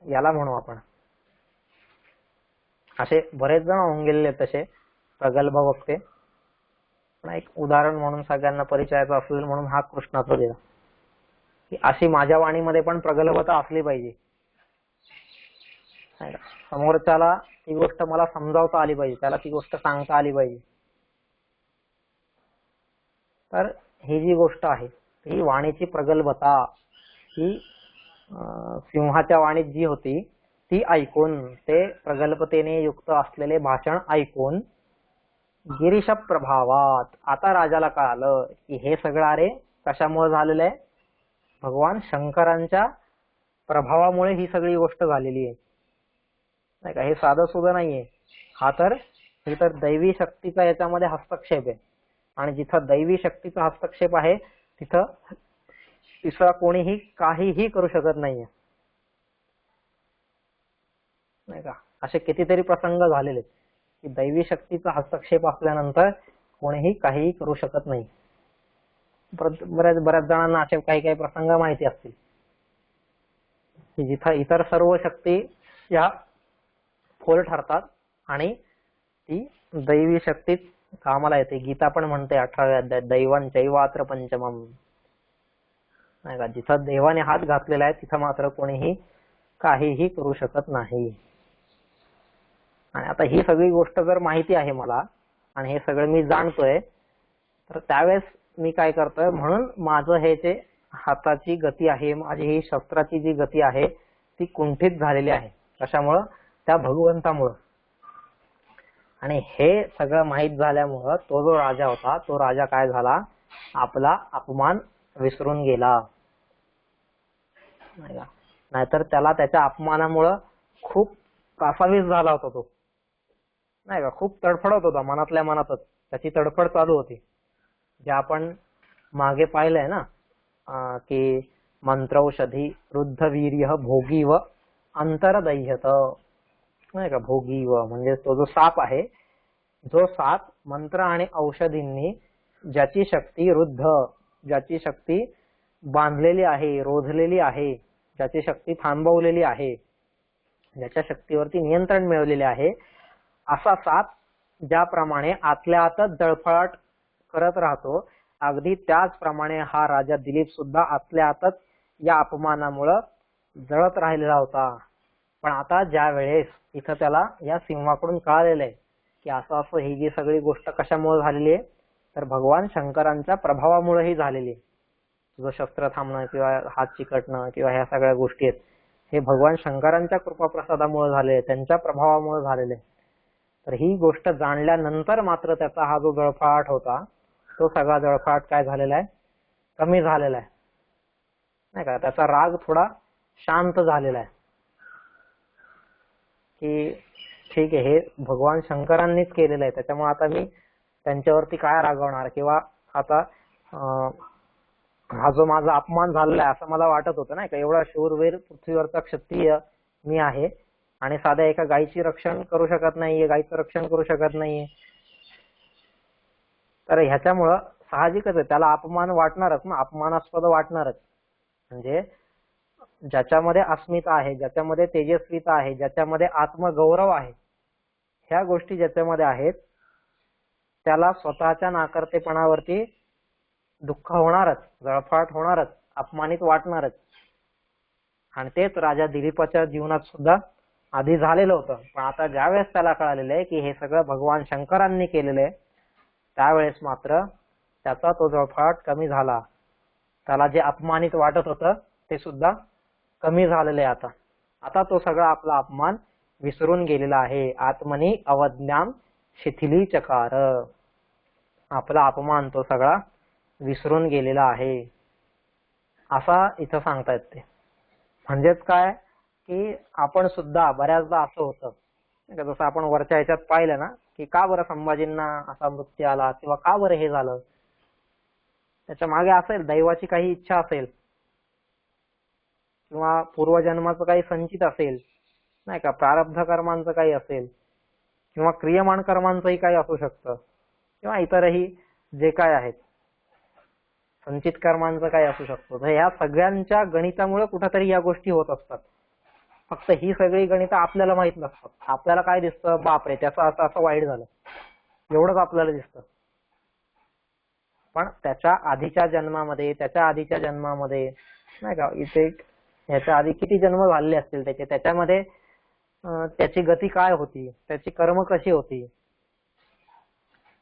A: याला म्हणू आपण. असे बरेच जण होऊन गेलेले आहेत तसे प्रगल्भ वक्ते. एक उदाहरण म्हणून सगळ्यांना परिचयाचं असेल म्हणून हा कृष्णाचा दिला की अशी माझ्या वाणीमध्ये पण प्रगल्भता असली पाहिजे. समोरच्याला ती गोष्ट मला समजावता आली पाहिजे, त्याला ती गोष्ट सांगता आली पाहिजे. तर ही जी गोष्ट आहे ही वाणीची प्रगल्भता, ही सिंहाच्या वाणीत जी होती ती ऐकून, ते प्रगल्भतेने युक्त असलेले भाषण ऐकून गिरीश प्रभावात आता राजाला कळालं की हे सगळं अरे कशामुळे झालेलं आहे, भगवान शंकरांच्या प्रभावामुळे ही सगळी गोष्ट झालेली आहे, नाही का. हे साधं सुद्धा नाहीये, ही तर दैवी शक्तीचा याच्यामध्ये हस्तक्षेप आहे. आणि जिथं दैवी शक्तीचा हस्तक्षेप आहे तिथं तिसरा कोणीही काहीही करू शकत नाहीये, नाही का. असे कितीतरी प्रसंग झालेले की दैवी शक्तीचा हस्तक्षेप असल्यानंतर कोणीही काहीही करू शकत नाही. बऱ्याच जणांना असे काही काही प्रसंग माहिती असतील की जिथं इतर सर्व शक्ती या फोल ठरतात आणि ती दैवी शक्तीत कामाला येते. गीता पण म्हणते 18व्या अध्यायात दैवं चैवात्र पंचमम, नाही का. जिथं देवाने हात घातलेला आहे तिथं मात्र कोणीही काहीही करू शकत नाही. आणि आता ही सगळी गोष्ट जर माहिती आहे मला आणि हे सगळं मी जाणतोय, तर त्यावेळेस मी काय करतोय, म्हणून माझं हे जे हाताची गती आहे, माझी ही शस्त्राची जी गती आहे ती कुंठित झालेली आहे. कशामुळं? त्या भगवंतामुळं. आणि हे सगळं माहीत झाल्यामुळं तो जो राजा होता तो राजा काय झाला, आपला अपमान विसरून गेला, नाही का. नाहीतर त्याला त्याच्या अपमानामुळं खूप कासावीस झाला होता तो, नाही का. खूप तडफडत होता मनातल्या मनातच, त्याची तडफड चालू होती. जे आपण मागे पाहिलंय ना की मंत्रौषधी रुद्धवीर्य भोगी व अंतरदह्यत, नाही का. भोगी व म्हणजे तो जो साप आहे, जो साप मंत्र आणि औषधींनी ज्याची शक्ती रुद्ध, ज्याची शक्ती बांधलेली आहे, रोधलेली आहे, ज्याची शक्ती थांबवलेली आहे, ज्याच्या शक्तीवरती नियंत्रण मिळवलेले आहे, असा साप ज्याप्रमाणे आतल्या आतच दळफळाट करत राहतो, अगदी त्याचप्रमाणे हा राजा दिलीप सुद्धा आतल्या आतच या अपमानामुळं जळत राहिलेला होता. पण आता ज्या वेळेस इथं त्याला या सिंहाकडून कळालेलं आहे की असं असं ही जी सगळी गोष्ट कशामुळे झालेली आहे, तर भगवान शंकरांच्या प्रभावामुळे ही झालेली आहे. तुझं शस्त्र थांबणं किंवा हात चिकटणं किंवा ह्या सगळ्या गोष्टी आहेत, हे भगवान शंकरांच्या कृपाप्रसादामुळे झाले, त्यांच्या प्रभावामुळे झालेले. तर ही गोष्ट जाणल्यानंतर मात्र त्याचा हा जो जळफळाट होता तो सगळा जळफळाट काय झालेला आहे, कमी झालेला आहे, नाही का. त्याचा राग थोडा शांत झालेला आहे की ठीक आहे, हे भगवान शंकरांनीच केलेलं आहे, त्याच्यामुळे आता मी त्यांच्यावरती काय रागवणार, किंवा आता हा जो माझा अपमान झालेला आहे असं मला वाटत होतं, नाही का. एवढा शूरवीर पृथ्वीवरचा क्षत्रिय मी आहे आणि साध्या एका गायीची रक्षण करू शकत नाहीये, गायीचं रक्षण करू शकत नाहीये, तर ह्याच्यामुळं साहजिकच आहे त्याला अपमान वाटणारच ना, अपमानास्पद वाटणारच. म्हणजे ज्याच्यामध्ये अस्मिता आहे, ज्याच्यामध्ये तेजस्विता आहे, ज्याच्यामध्ये आत्मगौरव आहे, ह्या गोष्टी ज्याच्यामध्ये आहेत त्याला स्वतःच्या नाकर्तेपणावरती दुःख होणारच, जळफळाट होणारच, अपमानित वाटणारच. आणि तेच राजा दिलीपाच्या जीवनात सुद्धा आधी झालेलं होतं. पण आता ज्यावेळेस त्याला कळालेलं आहे की हे सगळं भगवान शंकरांनी केलेलं आहे, त्यावेळेस मात्र त्याचा तो जळफळाट कमी झाला. त्याला जे अपमानित वाटत होतं ते सुद्धा कमी झालेलं आहे. आता तो सगळा आपला अपमान विसरून गेलेला आहे. आत्मनी अवज्ञाम शिथिली चकार, आपला अपमान तो सगळा विसरून गेलेला आहे. असा इथं सांगतायत ते. म्हणजेच काय की आपण सुद्धा बऱ्याचदा असं होतं जसं आपण वरच्या ह्याच्यात पाहिलं ना की का बरं संभाजींना असा मृत्यू आला किंवा का बरं हे झालं, त्याच्या मागे असेल दैवाची काही इच्छा असेल किंवा पूर्वजन्माचं काही संचित असेल नाही का, प्रारब्ध कर्मांचं काही असेल किंवा क्रियमाण कर्मांचंही काही असू शकतं किंवा इतरही जे काय आहेत संचित कर्मांचं काही असू शकतं. तर ह्या सगळ्यांच्या गणितामुळे कुठेतरी या गोष्टी होत असतात. फक्त ही सगळी गणितं आपल्याला माहित नसतात. आपल्याला काय दिसतं, बापरे त्याचं असं असं वाईट झालं एवढंच आपल्याला दिसतं. पण त्याच्या आधीच्या जन्मामध्ये नाही का, इथे ह्याच्या आधी किती जन्म झालेले असतील त्याच्यामध्ये त्याची गती काय होती, त्याची कर्म कशी होती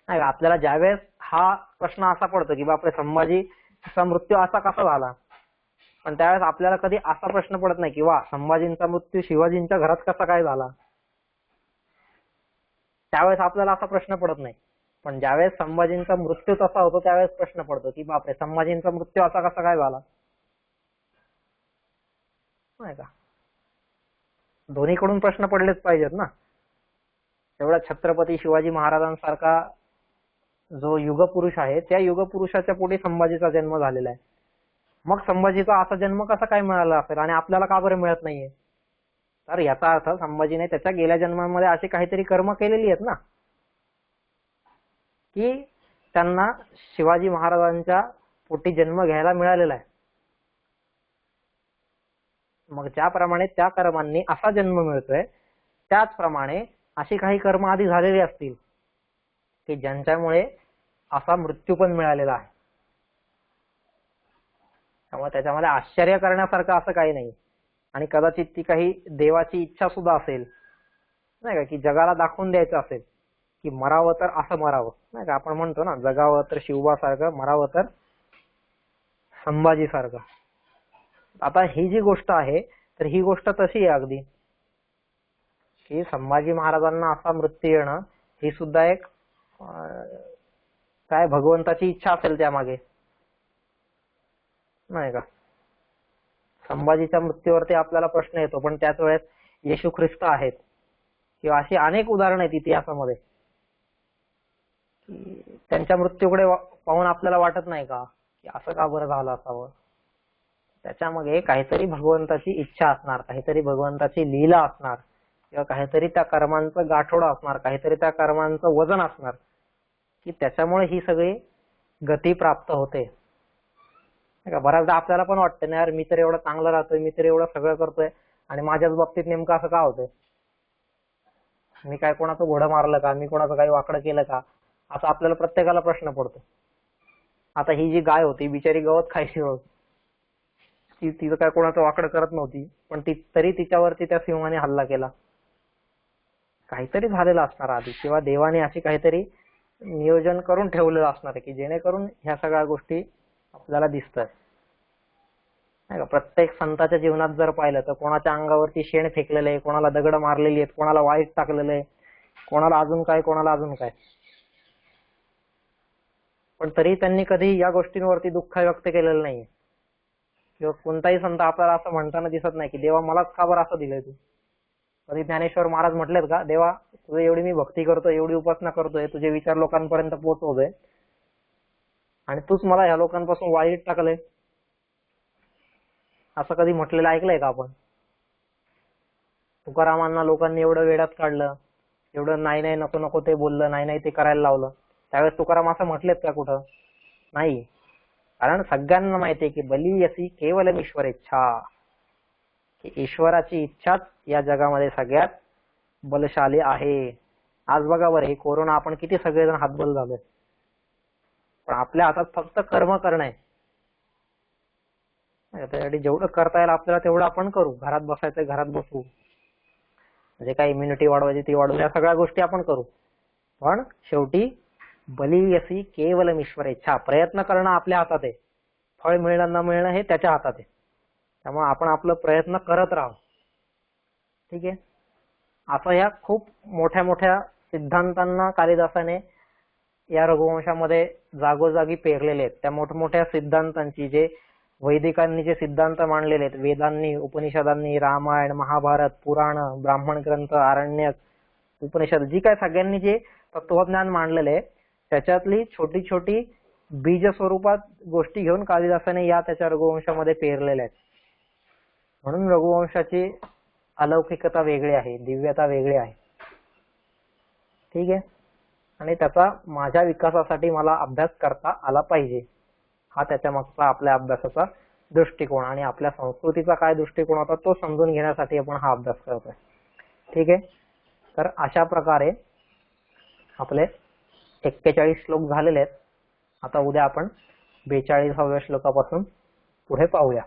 A: नाही का. आपल्याला ज्यावेळेस हा प्रश्न असा पडतो की बापरे संभाजीचा मृत्यू असा कसा झाला, पण त्यावेळेस आपल्याला कधी असा प्रश्न पडत नाही की वा संभाजींचा मृत्यू शिवाजींच्या घरात कसा काय झाला, त्यावेळेस आपल्याला असा प्रश्न पडत नाही. पण ज्यावेळेस संभाजींचा मृत्यू तसा होतो त्यावेळेस प्रश्न पडतो की बापरे संभाजींचा मृत्यू असा कसा काय झाला नाही का. दोन्हीकडून प्रश्न पडलेच पाहिजेत ना. एवढा छत्रपती शिवाजी महाराजांसारखा जो युगपुरुष आहे त्या युगपुरुषाच्या पोटी संभाजीचा जन्म झालेला आहे. मग संभाजीचा असा जन्म कसा काय मिळाला असेल आणि आपल्याला का बरं मिळत नाहीये, तर याचा अर्थ संभाजीने त्याच्या गेल्या जन्मांमध्ये अशी काहीतरी कर्म केलेली आहेत ना की त्यांना शिवाजी महाराजांच्या पोटी जन्म घ्यायला मिळालेला आहे. मग ज्याप्रमाणे त्या कर्मांनी असा जन्म मिळतोय त्याचप्रमाणे अशी काही कर्म आधी झालेली असतील की ज्यांच्यामुळे असा मृत्यू पण मिळालेला आहे. त्यामुळे त्याच्यामध्ये आश्चर्य करण्यासारखं असं काही नाही. आणि कदाचित ती काही देवाची इच्छा सुद्धा असेल नाही का, की जगाला दाखवून द्यायचं असेल की मरावं तर असं मरावं नाही का. आपण म्हणतो ना जगावं तर शिवबासारखं, मरावं तर संभाजीसारखं. आता ही जी गोष्ट आहे तर ही गोष्ट तशी आहे अगदी की संभाजी महाराजांना असा मृत्यू येणं ही सुद्धा एक काय भगवंताची इच्छा असेल त्यामागे नाही का. संभाजीच्या मृत्यूवरती आपल्याला प्रश्न येतो, पण त्याच वेळेस येशू ख्रिस्त आहेत किंवा अशी अनेक उदाहरणं आहेत इतिहासामध्ये की त्यांच्या मृत्यूकडे पाहून आपल्याला वाटत नाही का की असं का बरं झालं असावं. त्याच्यामागे काहीतरी भगवंताची इच्छा असणार, काहीतरी भगवंताची लीला असणार किंवा काहीतरी त्या कर्मांचं गाठोडं असणार, काहीतरी त्या कर्मांचं वजन असणार की त्याच्यामुळे ही सगळी गती प्राप्त होते. बऱ्याचदा आपल्याला पण वाटतं ना यार मी तर एवढं चांगलं राहतोय, मी तर एवढं सगळं करतोय आणि माझ्याच बाबतीत नेमकं असं का होतंय, मी काय कोणाचं घोडं मारलं का, मी कोणाचं काही वाकडं केलं का, असं आपल्याला प्रत्येकाला प्रश्न पडतो. आता ही जी गाय होती बिचारी गवत खायची होती, तिचं काय कोणाचं वाकडं करत नव्हती, पण तरी तिच्यावरती त्या सिंहाने हल्ला केला. काहीतरी झालेलं असणार आधी किंवा देवाने अशी काहीतरी नियोजन करून ठेवलेलं असणार आहे की जेणेकरून ह्या सगळ्या गोष्टी आपल्याला दिसतात नाही का. प्रत्येक संताच्या जीवनात जर पाहिलं तर कोणाच्या अंगावरती शेण फेकलेलं आहे, कोणाला दगड मारलेली आहेत, कोणाला वाईट टाकलेलं आहे, कोणाला अजून काय. पण तरी त्यांनी कधी या गोष्टींवरती दुःख व्यक्त केलेलं नाही किंवा कोणताही संत आपल्याला असं म्हणताना दिसत नाही की देवा मलाच का बरं असं दिलंय तू. कधी ज्ञानेश्वर महाराज म्हटलेत का देवा तुझं एवढी मी भक्ती करतोय, एवढी उपासना करतोय, तुझे विचार लोकांपर्यंत पोहोचवतोय आणि तूच मला ह्या लोकांपासून वाईट टाकलंय, असं कधी म्हटलेलं ऐकलंय का आपण. तुकारामांना लोकांनी एवढं वेड्यात काढलं, एवढं नाही नको नको ते बोललं, नाही ते करायला लावलं, त्यावेळेस तुकाराम असं म्हटलेत का कुठं, नाही. कारण सगळ्यांना माहितीये की बलियसी केवलम ईश्वर इच्छा, की ईश्वराची इच्छाच या जगामध्ये सगळ्यात बलशाली आहे. आज बघा बरं हे कोरोना आपण किती सगळेजण हातबल झालोय, पण आपल्या हातात फक्त कर्म करणं आहे. त्यासाठी जेवढं करता येईल आपल्याला तेवढं आपण करू. घरात बसायचं घरात बसू, म्हणजे काय इम्युनिटी वाढवायची ती वाढवू, या सगळ्या गोष्टी आपण करू. पण शेवटी बलियसी केवलम ईश्वर इच्छा, प्रयत्न करणं आपल्या हातात आहे, फळ मिळणं न मिळणं हे त्याच्या हातात आहे. त्यामुळे आपण आपलं प्रयत्न करत राहू. ठीक आहे. असं या खूप मोठ्या मोठ्या सिद्धांतांना कालिदासाने या रघुवंशामध्ये जागोजागी पेरलेले आहेत. त्या मोठमोठ्या सिद्धांतांची जे वैदिकांनी जे सिद्धांत मांडलेले आहेत, वेदांनी, उपनिषदांनी, रामायण, महाभारत, पुराण, ब्राह्मण ग्रंथ, आरण्यक, उपनिषद, जी काय सगळ्यांनी जे तत्वज्ञान मांडलेले आहे त्याच्यातली छोटी छोटी बीज स्वरूपात गोष्टी घेऊन कालिदासाने या त्याच्या रघुवंशामध्ये पेरलेल्या आहेत. म्हणून रघुवंशाची अलौकिकता वेगळी आहे, दिव्यता वेगळी आहे. ठीक आहे. आणि त्याचा माझ्या विकासासाठी मला अभ्यास करता आला पाहिजे, हा त्याच्या मागचा आपल्या अभ्यासाचा दृष्टिकोन. आणि आपल्या संस्कृतीचा काय दृष्टिकोन होता तो समजून घेण्यासाठी आपण हा अभ्यास करतोय. ठीक आहे. तर अशा प्रकारे आपले 41 श्लोक झालेले आहेत. आता उद्या आपण 42व्या श्लोकापासून पुढे पाहूया.